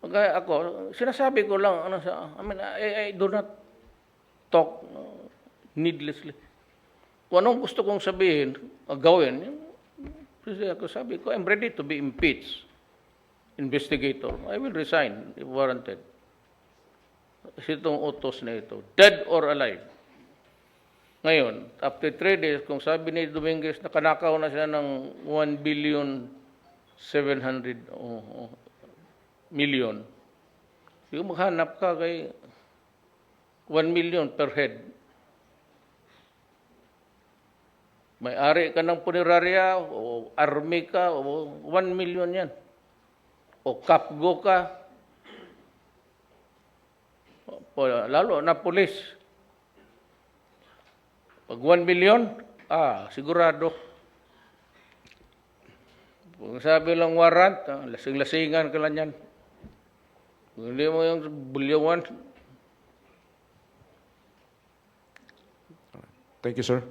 Kaya ako, sinasabi ko lang, I do not talk needlessly. Kung anong gusto kong sabihin, gawin, sabi ko, I'm ready to be impeached. Investigator. I will resign if warranted. Kasi itong utos na ito, dead or alive. Ngayon, after 3 days, kung sabi ni Dominguez, nakanakaw na siya ng 1,700,000,000, yung maghanap ka kay 1 million per head. May-ari ka ng punerarya, o army ka, o 1 million yan. O kapgo ka, lalo na pulis. Pag 1 million, sigurado. Kung sabi lang warrant, lasing-lasingan ka lang yan. Kung hindi mo yung bulyawan. Thank you, sir.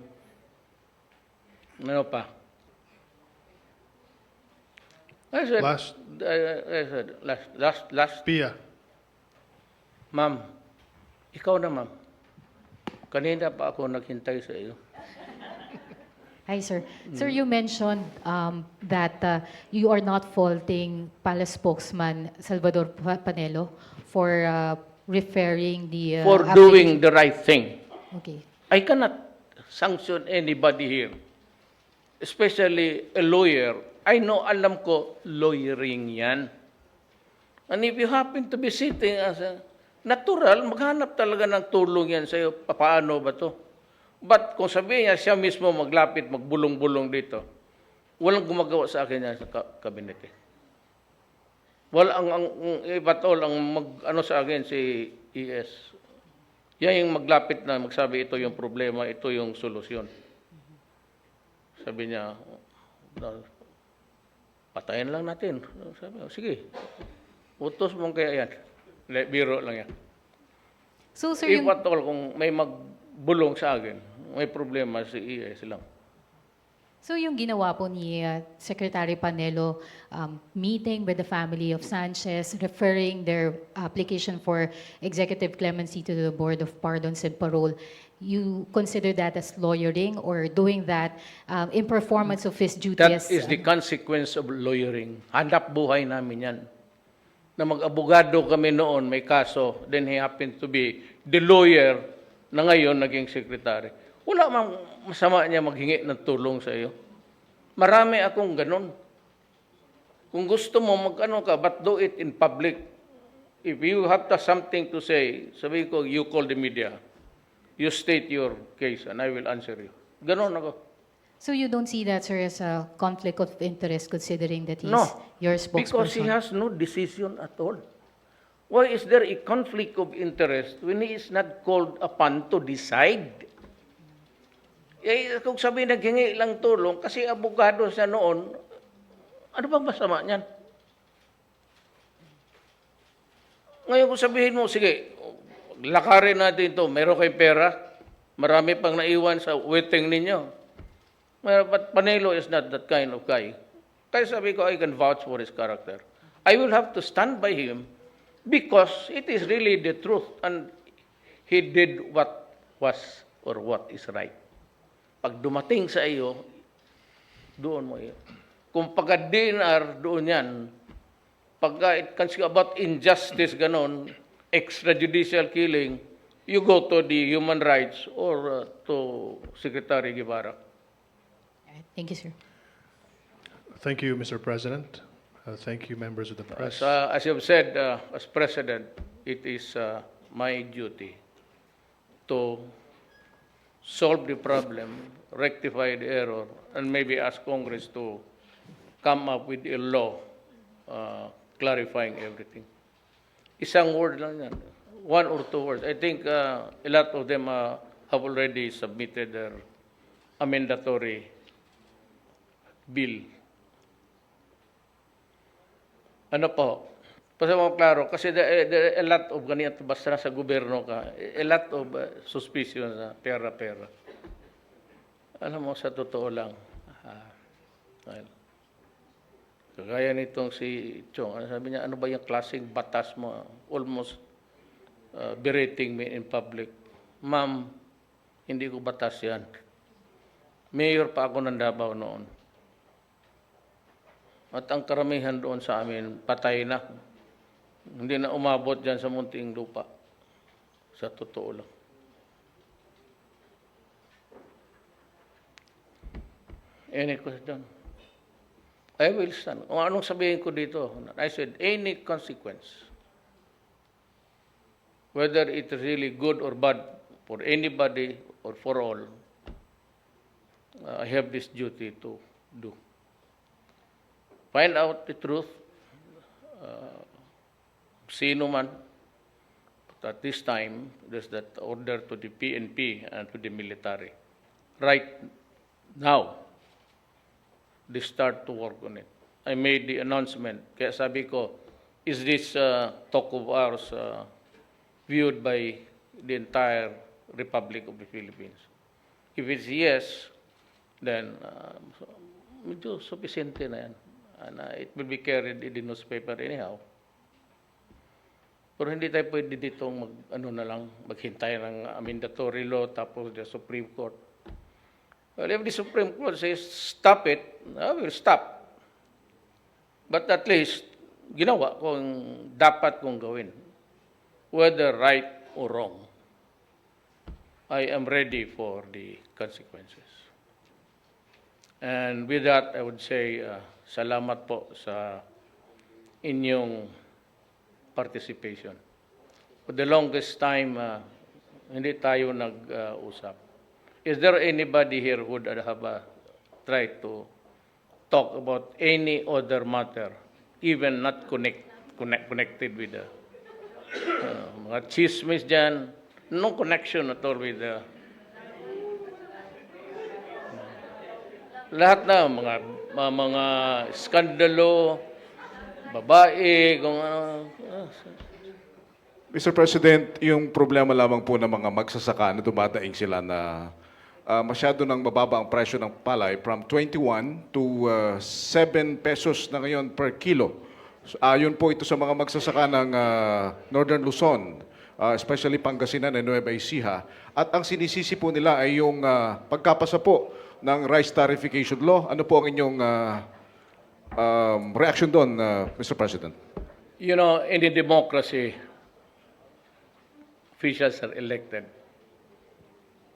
Ano pa? I said, last. Pia. Ma'am, ikaw na ma'am. Kanina pa ako naghintay sa iyo. Hi, sir. Sir, you mentioned that you are not faulting Palace spokesman Salvador Panelo for referring the... For doing the right thing. Okay. I cannot sanction anybody here. Especially a lawyer. I know, alam ko, lawyering yan. And if you happen to be sitting as a natural, maghanap talaga ng tulong yan sa'yo. Paano ba to? But kung sabihin niya, siya mismo maglapit, magbulong-bulong dito, walang gumagawa sa akin yan sa kabinete. If at all, ang ano sa akin si ES. Yan yung maglapit na magsabi, ito yung problema, ito yung solusyon. Sabi niya, patayin lang natin. Sabi, sige, utos mong kaya yan. Biro lang yan. So, sir, If at all, kung may magbulong sa akin, may problema si ES lang. So yung ginawa po ni Secretary Panelo, meeting with the family of Sanchez, referring their application for executive clemency to the Board of Pardons and Parole, you consider that as lawyering or doing that in performance of his duty That as... is the consequence of lawyering. Hanap buhay namin yan. Na mag-abogado kami noon, may kaso, then he happened to be the lawyer na ngayon naging secretary. Wala mang masama niya maghingi ng tulong sa iyo. Marami akong ganun. Kung gusto mo mag-ano ka, but do it in public. If you have something to say, sabi ko, you call the media. You state your case and I will answer you. Ganon ako. So you don't see that, sir, as a conflict of interest considering that he's No, your spokesperson? because he has no decision at all. Why is there a conflict of interest when he is not called upon to decide? Eh, kung sabi naghingi lang tulong, kasi abogado siya noon, ano bang masama niyan? Ngayon kung sabihin mo, sige, lakarin natin ito, meron kayong pera, marami pang naiwan sa waiting ninyo. But Panelo is not that kind of guy. Kaya sabi ko, I can vouch for his character. I will have to stand by him because it is really the truth and he did what was or what is right. Pag dumating sa iyo, doon mo yun. Kung pagka-DNR, doon yan. Pagka it comes about injustice, ganon, extrajudicial killing, you go to the human rights or to Secretary Guevara. Thank you, sir. Thank you, Mr. President. Thank you, members of the press. As you have said, as President, it is my duty to solve the problem, rectify the error, and maybe ask Congress to come up with a law clarifying everything. Isang word lang yan. 1 or 2 words. I think a lot of them have already submitted their amendatory bill. Ano po? Para mo klaro, kasi there a lot of ganito, basta nasa gobyerno ka, a lot of suspicion na pera-pera. Alam mo, sa totoo lang, well, kagaya nitong si Chong, sabi niya, ano ba yung klaseng batas mo? Almost berating me in public. Ma'am, hindi ko batas yan. Mayor pa ako ng Davao noon. At ang karamihan doon sa amin, patay na. Hindi na umabot dyan sa munting lupa. Sa totoo lang. Any question? I will stand. O anong sabihin ko dito? I said, any consequence, whether it is really good or bad for anybody or for all, I have this duty to do. Find out the truth, sino man. But at this time, there's that order to the PNP and to the military. Right now, they start to work on it. I made the announcement. Kaya sabi ko, is this talk of ours viewed by the entire Republic of the Philippines? If it's yes, then medyo sufficiente na yan. And it will be carried in the newspaper anyhow. Pero hindi tayo pwede dito maghintay ng amendatory law tapos the Supreme Court. Well, if the Supreme Court says stop it, I will stop. But at least, ginawa ko ang dapat kong gawin. Whether right or wrong, I am ready for the consequences. And with that, I would say, salamat po sa inyong participation. For the longest time, hindi tayo nag-usap. Is there anybody here who would have tried to talk about any other matter, even not connected with the mga chismis dyan, no connection at all with the lahat na mga skandalo, babae, kung ano. Mr. President, yung problema lamang po ng mga magsasaka na dumadaing sila na masyado nang mababa ang presyo ng palay from 21 to 7 pesos na ngayon per kilo. Ayon po ito sa mga magsasaka ng Northern Luzon, especially Pangasinan and Nueva Ecija. At ang sinisisi po nila ay yung pagkapasa po ng rice tariffication law. Ano po ang inyong reaction doon, Mr. President? You know, in a democracy, officials are elected.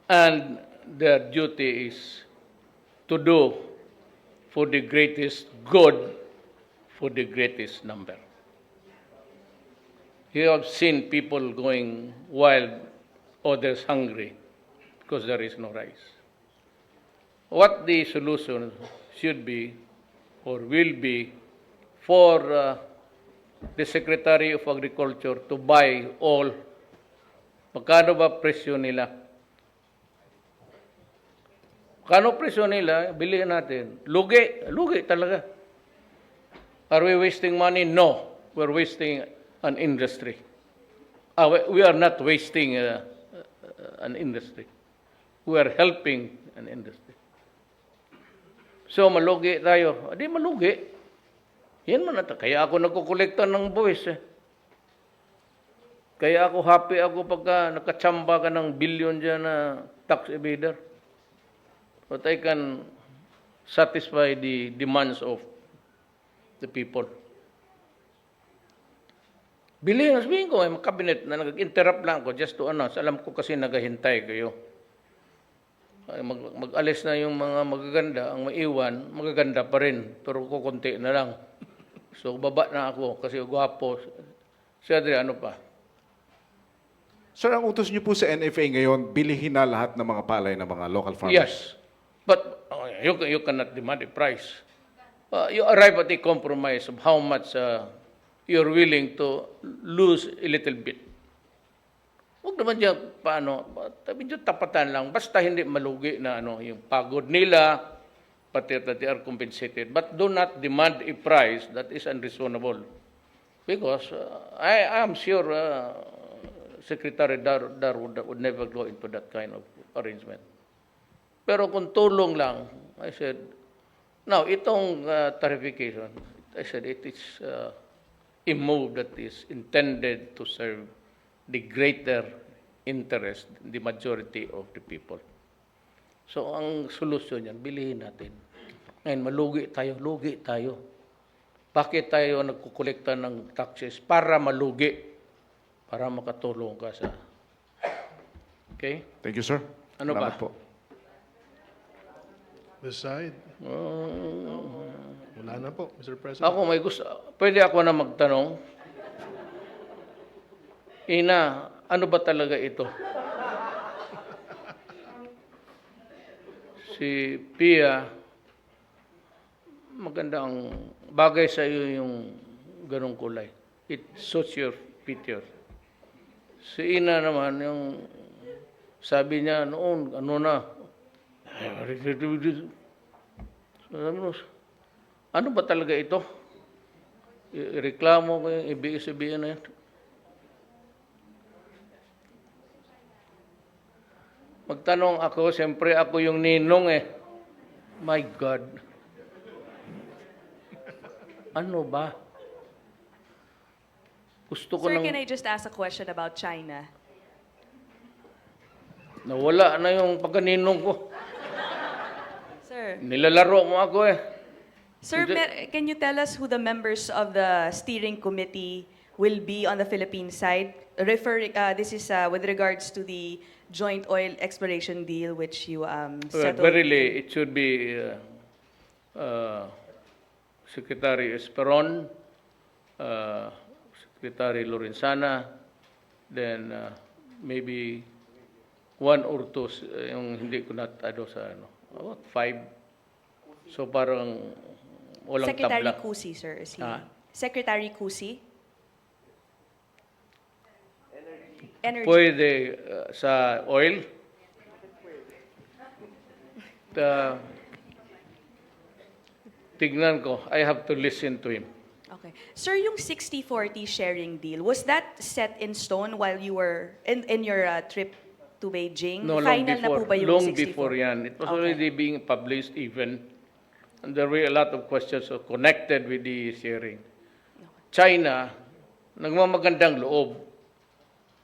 And their duty is to do for the greatest good, for the greatest number. You have seen people going wild, others hungry, because there is no rice. What the solution should be or will be for the Secretary of Agriculture to buy all. Magkano ba presyo nila? Magkano presyo nila? Bilihan natin. Lugi. Lugi talaga. Are we wasting money? No. We're wasting an industry. We are not wasting an industry. We are helping an industry. So, malugi tayo. Di malugi. Yan man ata. Kaya ako nagkukolekta ng buwis eh. Kaya ako happy ako pagka nakachamba ka ng billion dyan na tax evader. But I can satisfy the demands of the people. Sabihin ko, cabinet na nag-interrupt lang ako just to announce. Alam ko kasi naghahintay kayo. Mag-alis na yung mga magaganda, ang maiwan, magaganda pa rin, pero kukunti na lang. So, baba na ako kasi gwapo. Si Adriano pa. Sir, ang utos niyo po sa NFA ngayon, bilihin na lahat ng mga palay ng mga local farmers. Yes. But you cannot demand a price. You arrive at a compromise of how much you're willing to lose a little bit. Huwag naman dyan, medyo tapatan lang. Basta hindi malugi na yung pagod nila, pati that they are compensated. But do not demand a price that is unreasonable. Because I am sure Secretary Dar would never go into that kind of arrangement. Pero kung tulong lang, I said, now, itong tarification, I said it is a move that is intended to serve the greater interest, the majority of the people. So, ang solusyon yan, bilihin natin. Ngayon, lugi tayo. Bakit tayo nagkukolekta ng taxes? Para malugi. Para makatulong ka sa... Okay? Thank you, sir. Ano Salamat ba? po. This side. Wala na po, Mr. President. Ako may gusto. Pwede ako na magtanong. Ina, ano ba talaga ito? Si Pia, maganda ang bagay sa iyo yung ganong kulay. It suits your picture. Si Ina naman, yung sabi niya noon, ano ba talaga ito? Reklamo ko yung ibig-sabihin na yan. Magtanong ako, siyempre ako yung ninong eh. My God. Ano ba? Gusto ko Sir, nang... can I just ask a question about China? Nawala na yung pagkaninong ko. Sir, Nilalaro mo ako eh. Sir, can you tell us who the members of the steering committee will be on the Philippine side? This is with regards to the joint oil exploration deal which you settled. Verily, it should be Secretary Esperon, Secretary Lorenzana, then maybe one or two, yung hindi ko natado sa about 5. So parang walang Secretary tabla. Cusi, sir, is he? Ah? Secretary Cusi? Energy. Pwede sa oil. Tignan ko. I have to listen to him. Okay. Sir, yung 60-40 sharing deal, was that set in stone while you were in your trip to Beijing? No, long Final na before. po ba yung Long 60-40? before yan. It was Okay. already being published even. And there were a lot of questions connected with the sharing. China, nagmamagandang loob.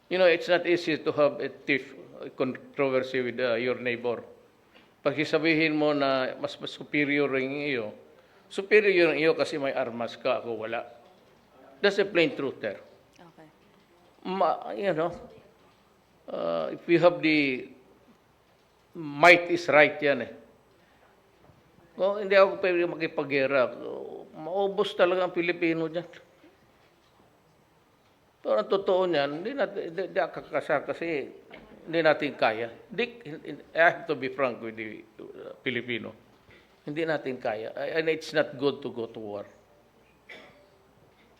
You know, it's not easy to have a controversy with your neighbor. Pag sabihin mo na mas superior yung iyo, superior yung iyo kasi may armas ka, ako wala. That's the plain truth there. Okay. You know, if we have the might is right yan eh. Kung hindi ako pwede makipaggera, maubos talaga ang Pilipino dyan. Pero ang totoo niyan, hindi kakasa kasi hindi natin kaya. I have to be frank with the Filipino. Hindi natin kaya. And it's not good to go to war.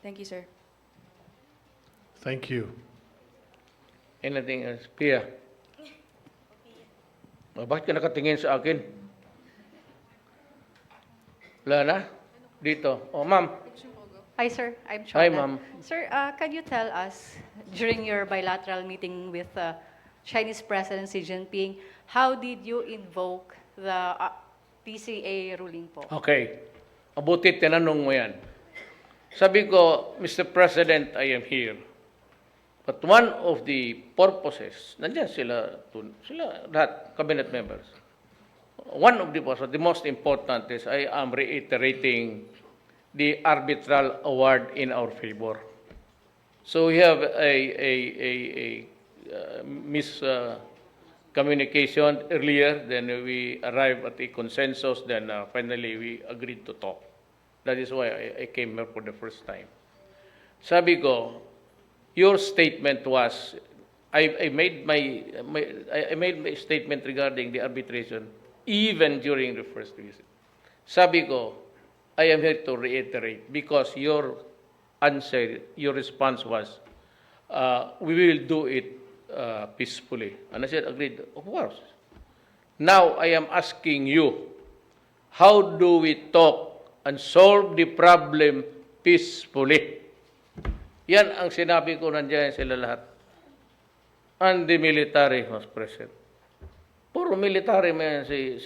Thank you, sir. Thank you. Anything else? Pia? Bakit ka nakatingin sa akin? Wala na? Dito. Oh, ma'am. Hi, sir. I'm Chona. Hi, ma'am. Sir, can you tell us, during your bilateral meeting with Chinese President Xi Jinping, how did you invoke the PCA ruling po. Okay. Mabuti tinanong mo yan. Sabi ko, Mr. President, I am here. But one of the purposes, nandiyan sila lahat, cabinet members. One of the purposes, the most important is I am reiterating the arbitral award in our favor. So we have a miscommunication earlier, then we arrived at a consensus, then finally we agreed to talk. That is why I came here for the first time. Sabi ko, your statement was, I made my statement regarding the arbitration even during the first visit. Sabi ko, I am here to reiterate because your answer, your response was, we will do it peacefully. And I said, agreed, of course. Now I am asking you, how do we talk and solve the problem peacefully? Yan ang sinabi ko, nandiyan sila lahat. And the military was present. Puro military man si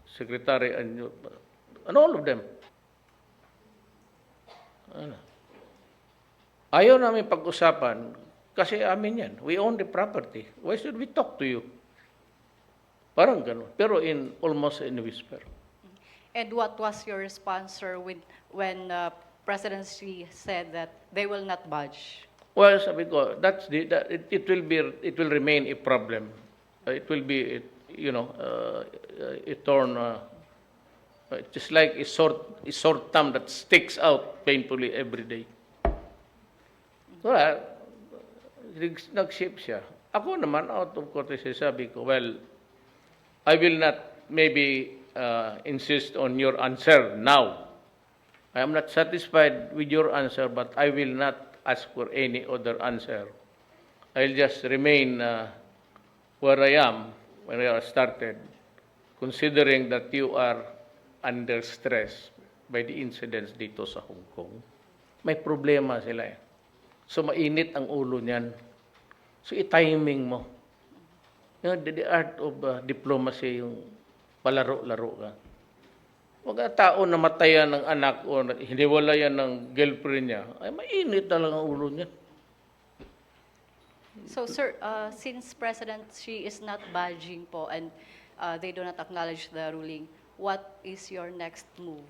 Secretary and all of them. Ayaw namin pag-usapan kasi amin yan. We own the property. Why should we talk to you? Parang ganun. Pero almost in a whisper. And what was your response, sir, when presidency said that they will not budge? Well, sabi ko, it will remain a problem. It will be, a thorn. Just like a short thumb that sticks out painfully every day. Wala, nag-ship siya. Ako naman, out of courtesy, sabi ko, well, I will not maybe insist on your answer now. I am not satisfied with your answer, but I will not ask for any other answer. I'll just remain where I am, when I started, considering that you are under stress by the incidents dito sa Hong Kong. May problema sila eh. So mainit ang ulo niyan. So i-timing mo. The art of diplomacy, yung palaro-laro ka. Huwag tao na matayan ng anak o hiniwalayan ng girlfriend niya, ay mainit na lang ang ulo niya. So, sir, since President Xi is not budging po and they do not acknowledge the ruling, what is your next move?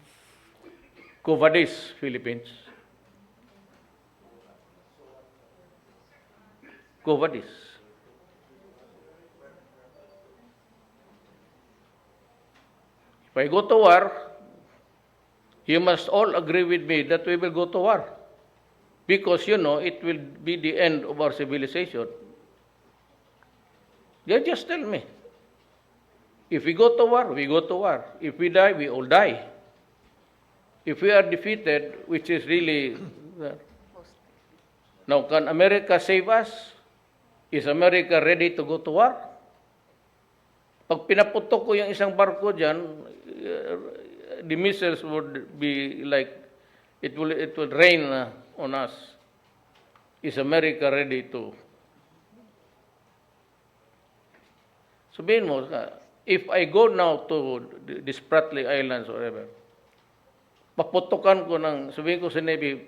Covadis, Philippines. Covadis. If I go to war, you must all agree with me that we will go to war. Because, it will be the end of our civilization. They just tell me. If we go to war, we go to war. If we die, we all die. If we are defeated, which is really... Now, can America save us? Is America ready to go to war? Pag pinaputok ko yung isang barko dyan, the missiles would be like, it will rain on us. Is America ready to? Sabihin mo, if I go now to the Spratly Islands or whatever, paputokan ko sabihin ko sa Navy,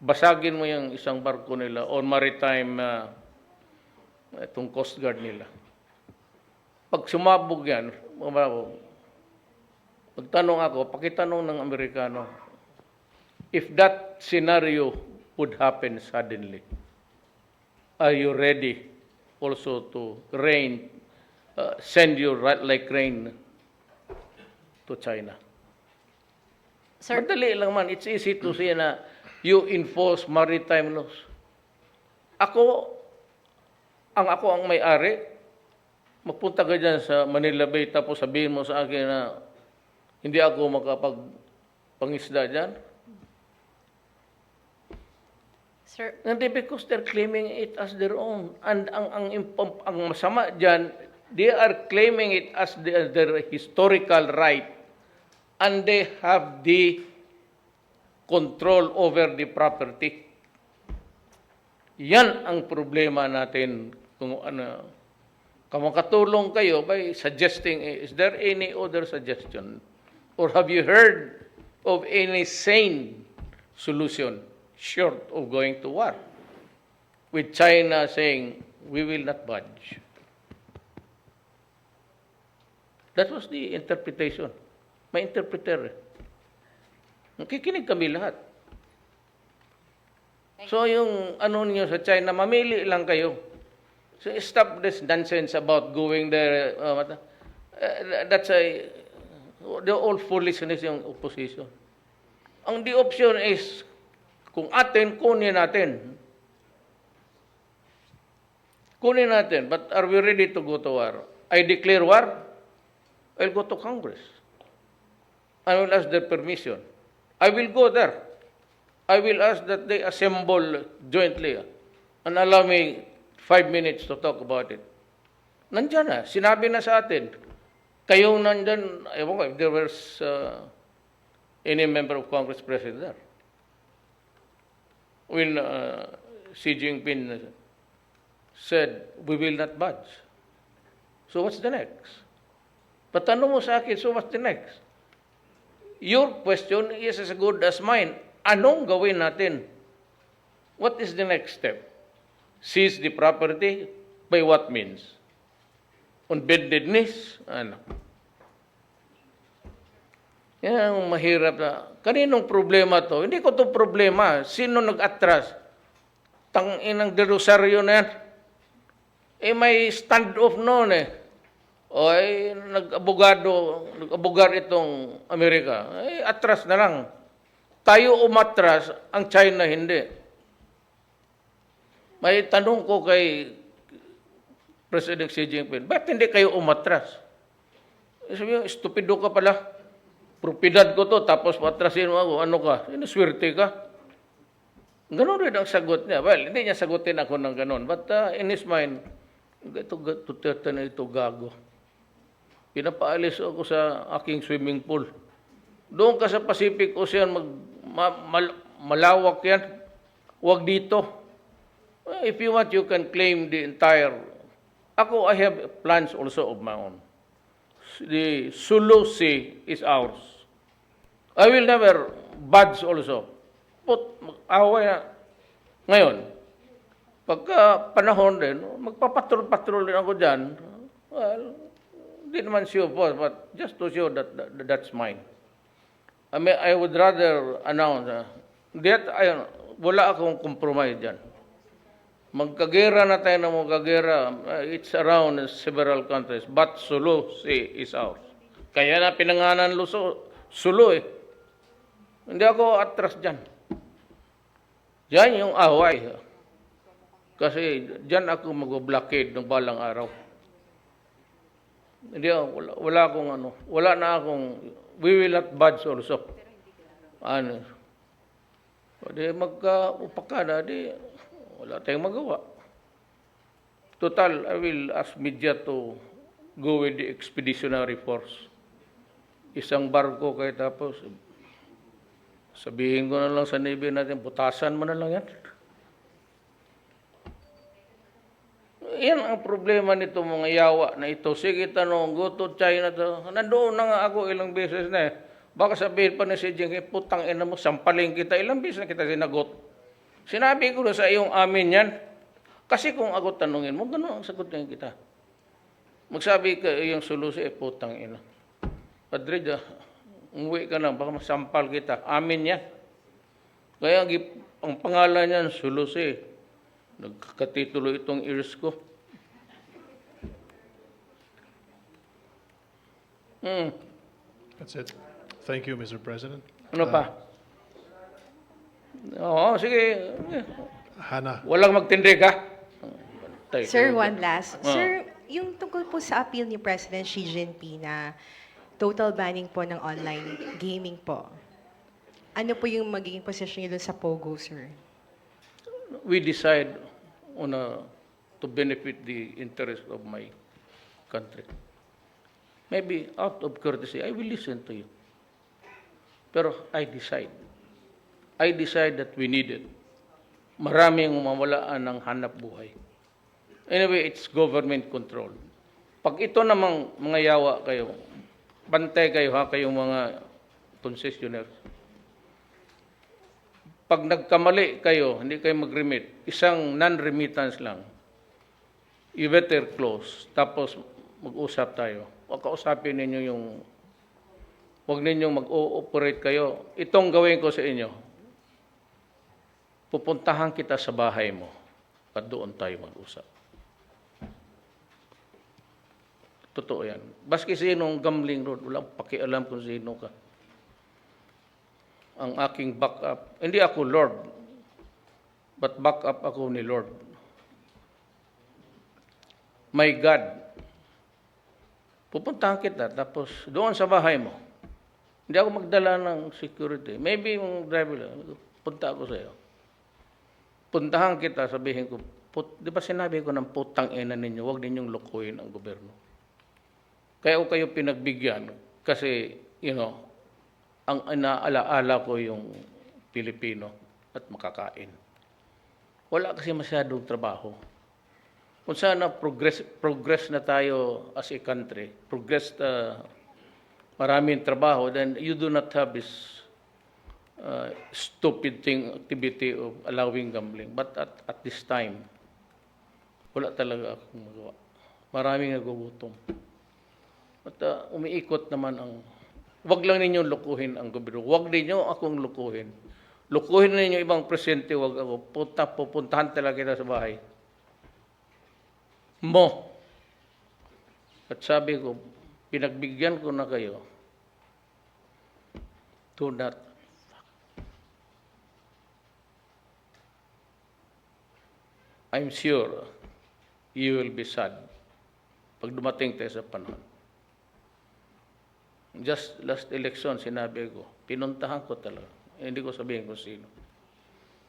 basagin mo yung isang barko nila or maritime, itong Coast Guard nila. Pag sumabog yan, pagtanong ako, pakitanong ng Amerikano, if that scenario would happen suddenly, are you ready also to send you like rain to China? Sir, Madali lang man. It's easy to say na you enforce maritime laws. Ako ang may-ari, magpunta ka dyan sa Manila Bay tapos sabihin mo sa akin na hindi ako makapagpangisda dyan. sir, Hindi, because they're claiming it as their own. And ang masama dyan, they are claiming it as their historical right. And they have the control over the property. Yan ang problema natin kung Makatulong kayo by suggesting, is there any other suggestion? Or have you heard of any sane solution short of going to war? With China saying, we will not budge. That was the interpretation. May interpreter. Nakikinig kami lahat. So yung ano niyo sa China, mamili lang kayo. So stop this nonsense about going there. That's the all foolishness yung opposition. Ang the option is, kung atin, kunin natin. Kunin natin. But are we ready to go to war? I declare war, I'll go to Congress. I will ask their permission. I will go there. I will ask that they assemble jointly and allow me 5 minutes to talk about it. Nandiyan na. Sinabi na sa atin. Kayo nandyan, ewan ko if there was any member of Congress present there. When Xi Jinping said, we will not budge. So what's the next? Patanong mo sa akin, so what's the next? Your question is as good as mine. Anong gawin natin? What is the next step? Seize the property? By what means? On bended knees? Ano? Yan ang mahirap na. Kaninong problema to? Hindi ko to problema. Sino nag-atras? Tanginang de Rosario na yan. May stand-off noon eh. O nag-abogar itong Amerika. Atras na lang. Tayo umatras, ang China hindi. May tanong ko kay President Xi Jinping, ba't hindi kayo umatras? Sabi niyo, estupido ka pala. Propidad ko to, tapos matrasin mo ako. Ano ka? Swerte ka? Ganon rin ang sagot niya. Well, hindi niya sagutin ako ng ganon. But in his mind, ito Duterte na ito gago. Pinapaalis ako sa aking swimming pool. Doon ka sa Pacific Ocean, malawak yan. Huwag dito. If you want, you can claim the entire... Ako, I have plans also of my own. The Sulu Sea is ours. I will never budge also. Away na. Ngayon, pagka panahon din, magpapatrol-patrol din ako dyan. Well, hindi naman sure po, but just to show that that's mine. I mean, I would rather announce that wala akong compromise dyan. Magkagera na tayo ng magkagera. It's around several countries, but Sulu Sea is ours. Kaya na pinanganan Sulu eh. Hindi ako atras dyan. Diyan yung away. Kasi diyan ako mag-blockade ng balang araw. Hindi, wala akong ano. Wala na akong, we will not budge also. Ano. Di magka-upakada, di wala tayong magawa. Total, I will ask media to go with the expeditionary force. Isang barko kayo tapos, sabihin ko na lang sa Navy natin, butasan mo na lang yan. Yan ang problema nito mga yawa na ito. Sige, tanong, go to China to. Nandoon na nga ako ilang beses na eh. Baka sabihin pa ni si Jinping, putang ina mo, sampaling kita. Ilang beses na kita sinagot. Sinabi ko na sa iyong amin yan. Kasi kung ako tanungin mo, gano'n ang sagot na kita. Magsabi ka iyong solusi, putang ina. Padre, umuwi ka na, baka masampal kita. Amin yan. Kaya ang pangalan niyan, solusi. Nagkakatitulo itong ears ko. That's it. Thank you, Mr. President. Ano pa? Oo, sige. Hannah. Walang magtindig ha? Sir, one last. Ah. Sir, yung tungkol po sa appeal ni President Xi Jinping na total banning po ng online gaming po, ano po yung magiging position niyo dun sa POGO, sir? We decide on to benefit the interest of my country. Maybe out of courtesy, I will listen to you. Pero I decide. I decide that we need it. Maraming mawalaan ng hanap buhay. Anyway, it's government control. Pag ito namang mga yawa kayo, bantay kayo ha, kayong mga concessionaires. Pag nagkamali kayo, hindi kayo mag-remit, isang non-remittance lang, you better close. Tapos mag-usap tayo. Huwag kausapin ninyo yung, huwag ninyong mag-ooperate kayo. Itong gawin ko sa inyo, pupuntahan kita sa bahay mo at doon tayo mag-usap. Totoo yan. Baski sinong gambling road, walang pakialam kung sino ka. Ang aking backup, hindi ako Lord, but backup ako ni Lord. My God. Pupuntahan kita, tapos doon sa bahay mo. Hindi ako magdala ng security. Maybe yung driver lang, punta ako sa iyo. Puntahan kita, sabihin ko, di ba sinabi ko ng putang ina ninyo, huwag ninyong lukuhin ang gobyerno. Kaya ko kayo pinagbigyan kasi, ang inaalaala ko yung Pilipino at makakain. Wala kasi masyadong trabaho. Kung sana progress na tayo as a country, maraming trabaho, then you do not have this stupid activity of allowing gambling. But at this time, wala talaga akong magawa. Maraming nagugutom. At umiikot naman ang... Huwag lang ninyo lukuhin ang gobyerno. Huwag ninyo akong lukuhin. Lukuhin ninyo ibang presidente, huwag ako. Pupuntahan talaga kita sa bahay mo. At sabi ko, pinagbigyan ko na kayo. Do not. I'm sure you will be sad pag dumating tayo sa panahon. Just last election, sinabi ko, pinuntahan ko talaga. Hindi ko sabihin kung sino.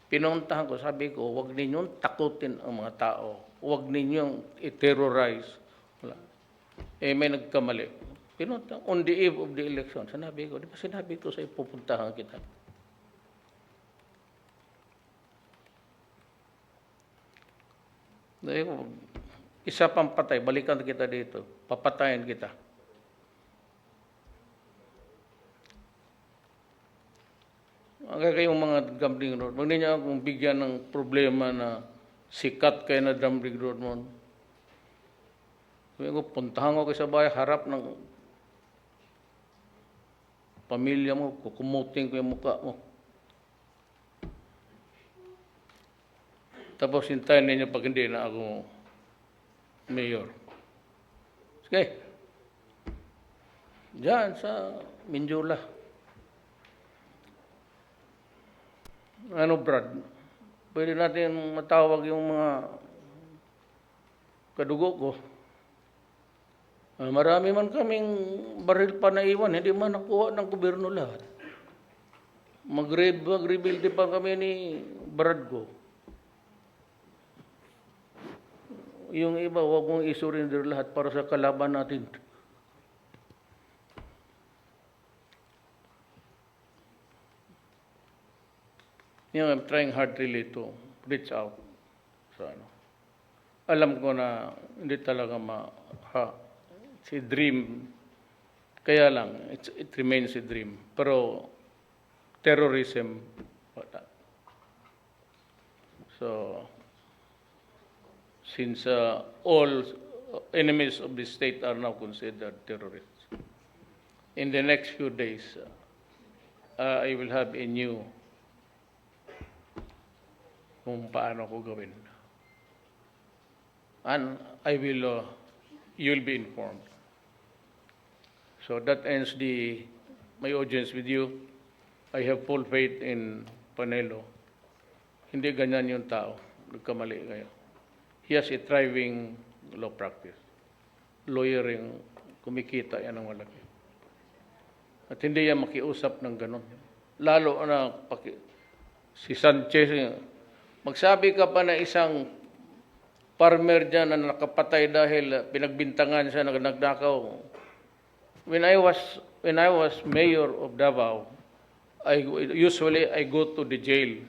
Pinuntahan ko, sabi ko, huwag ninyong takutin ang mga tao. Huwag ninyong i-terrorize. Wala. May nagkamali. Pinuntahan, on the eve of the election, sinabi ko, di ba sinabi ko sa ipupuntahan kita? Isa pang patay, balikan kita dito, papatayin kita. Kayong mga gambling road, huwag ninyo akong bigyan ng problema na sikat kayo na gambling road mo. Sabi ko, puntahan ko kayo sa bahay, harap ng pamilya mo, kukumutin ko yung mukha mo. Tapos hintayin ninyo pag hindi na ako mayor. Sige. Diyan sa Mindula. Brad, pwede natin matawag yung mga kadugo ko. Marami man kaming baril pa na iwan, hindi man nakuha ng gobyerno lahat. Mag-rebuild pa kami ni Brad ko. Yung iba, huwag mong isurrender lahat para sa kalaban natin. I'm trying hard really to reach out. So, alam ko na hindi talaga si dream. Kaya lang, it remains a dream. Pero terrorism, wala. So, since all enemies of the state are now considered terrorists, in the next few days, I will have a new kung paano ko gawin. And you'll be informed. So that ends my audience with you. I have full faith in Panelo. Hindi ganyan yung tao. Nagkamali kayo. He has a thriving law practice. Lawyering, kumikita yan ang malaki. At hindi yan makiusap ng ganon. Lalo na si Sanchez, magsabi ka pa na isang farmer dyan na nakapatay dahil pinagbintangan siya na nagnakaw. When I was mayor of Davao, usually I go to the jail.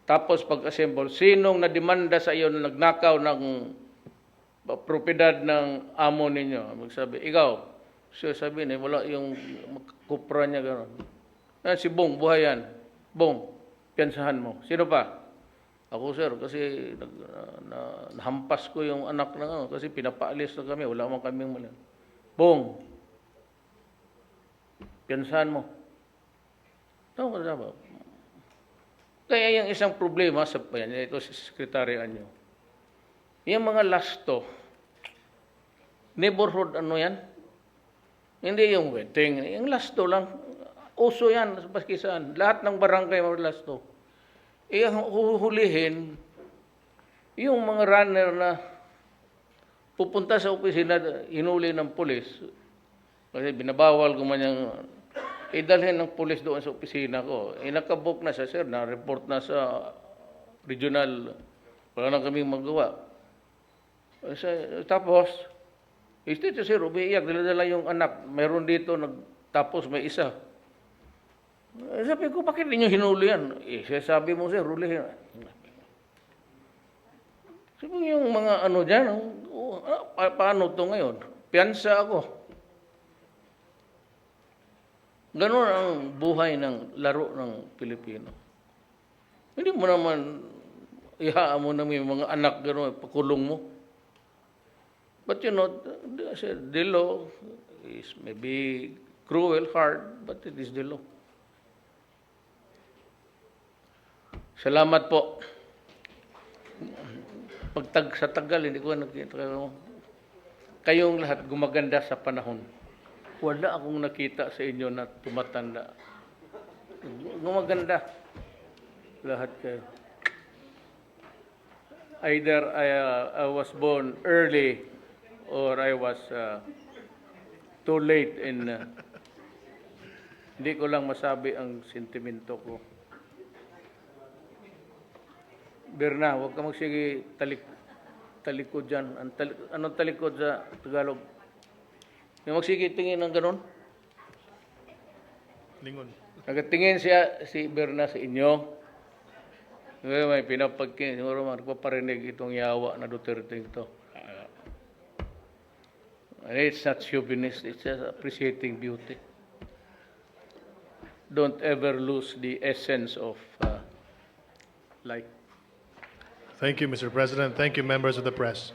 Tapos pag-assemble, sinong nademanda sa iyo na nagnakaw ng propiedad ng amo ninyo. Magsabi, ikaw, siya sabi niya, wala yung kupra niya gano'n. Si Bong, buhay yan. Bong, piyansahan mo. Sino pa? Ako, sir, kasi nahampas ko yung anak ng ano, kasi pinapaalis na kami, wala man kaming mali. Bong, piyansahan mo. Tama ka ba? Kaya yung isang problema sa ito si sekretarya nyo. Yung mga lasto, neighborhood ano yan? Hindi yung wedding, yung lasto lang. Uso yan sa Paskisan. Lahat ng barangay may lasto. Ang huhulihin, yung mga runner na pupunta sa opisina, hinuli ng pulis. Kasi binabawal ko man yung idalhin ng pulis doon sa opisina ko. Nakabook na siya, sir, na-report na sa regional. Wala na kaming magawa. Tapos, State sir, umiiyak, dala-dala yung anak. Mayroon dito, tapos may isa. Sabi ko, bakit ninyo hinuli yan? Sabi mo sir, hulihin. Sabi ko, yung mga ano dyan, paano to ngayon? Piyansa ako. Ganon ang buhay ng laro ng Pilipino. Hindi mo naman, ihaan mo na may mga anak gano'n, pakulong mo. But you know, the law is maybe cruel, hard, but it is the law. Salamat po. Sa tagal, hindi ko nakita kayo. Kayong lahat gumaganda sa panahon. Wala akong nakita sa inyo na tumatanda. Gumaganda. Lahat kayo. Either I was born early or I was too late in hindi ko lang masabi ang sentimento ko. Berna, huwag ka magsige talikod dyan. Anong talikod sa Tagalog? Yung magsige tingin ng ganon? Lingon. Nagatingin si Berna sa inyo. May pinapagkin, siguro magpaparinig itong yawa na Duterte ito. It's not chauvinist, it's just appreciating beauty. Don't ever lose the essence of life. Thank you, Mr. President. Thank you, members of the press.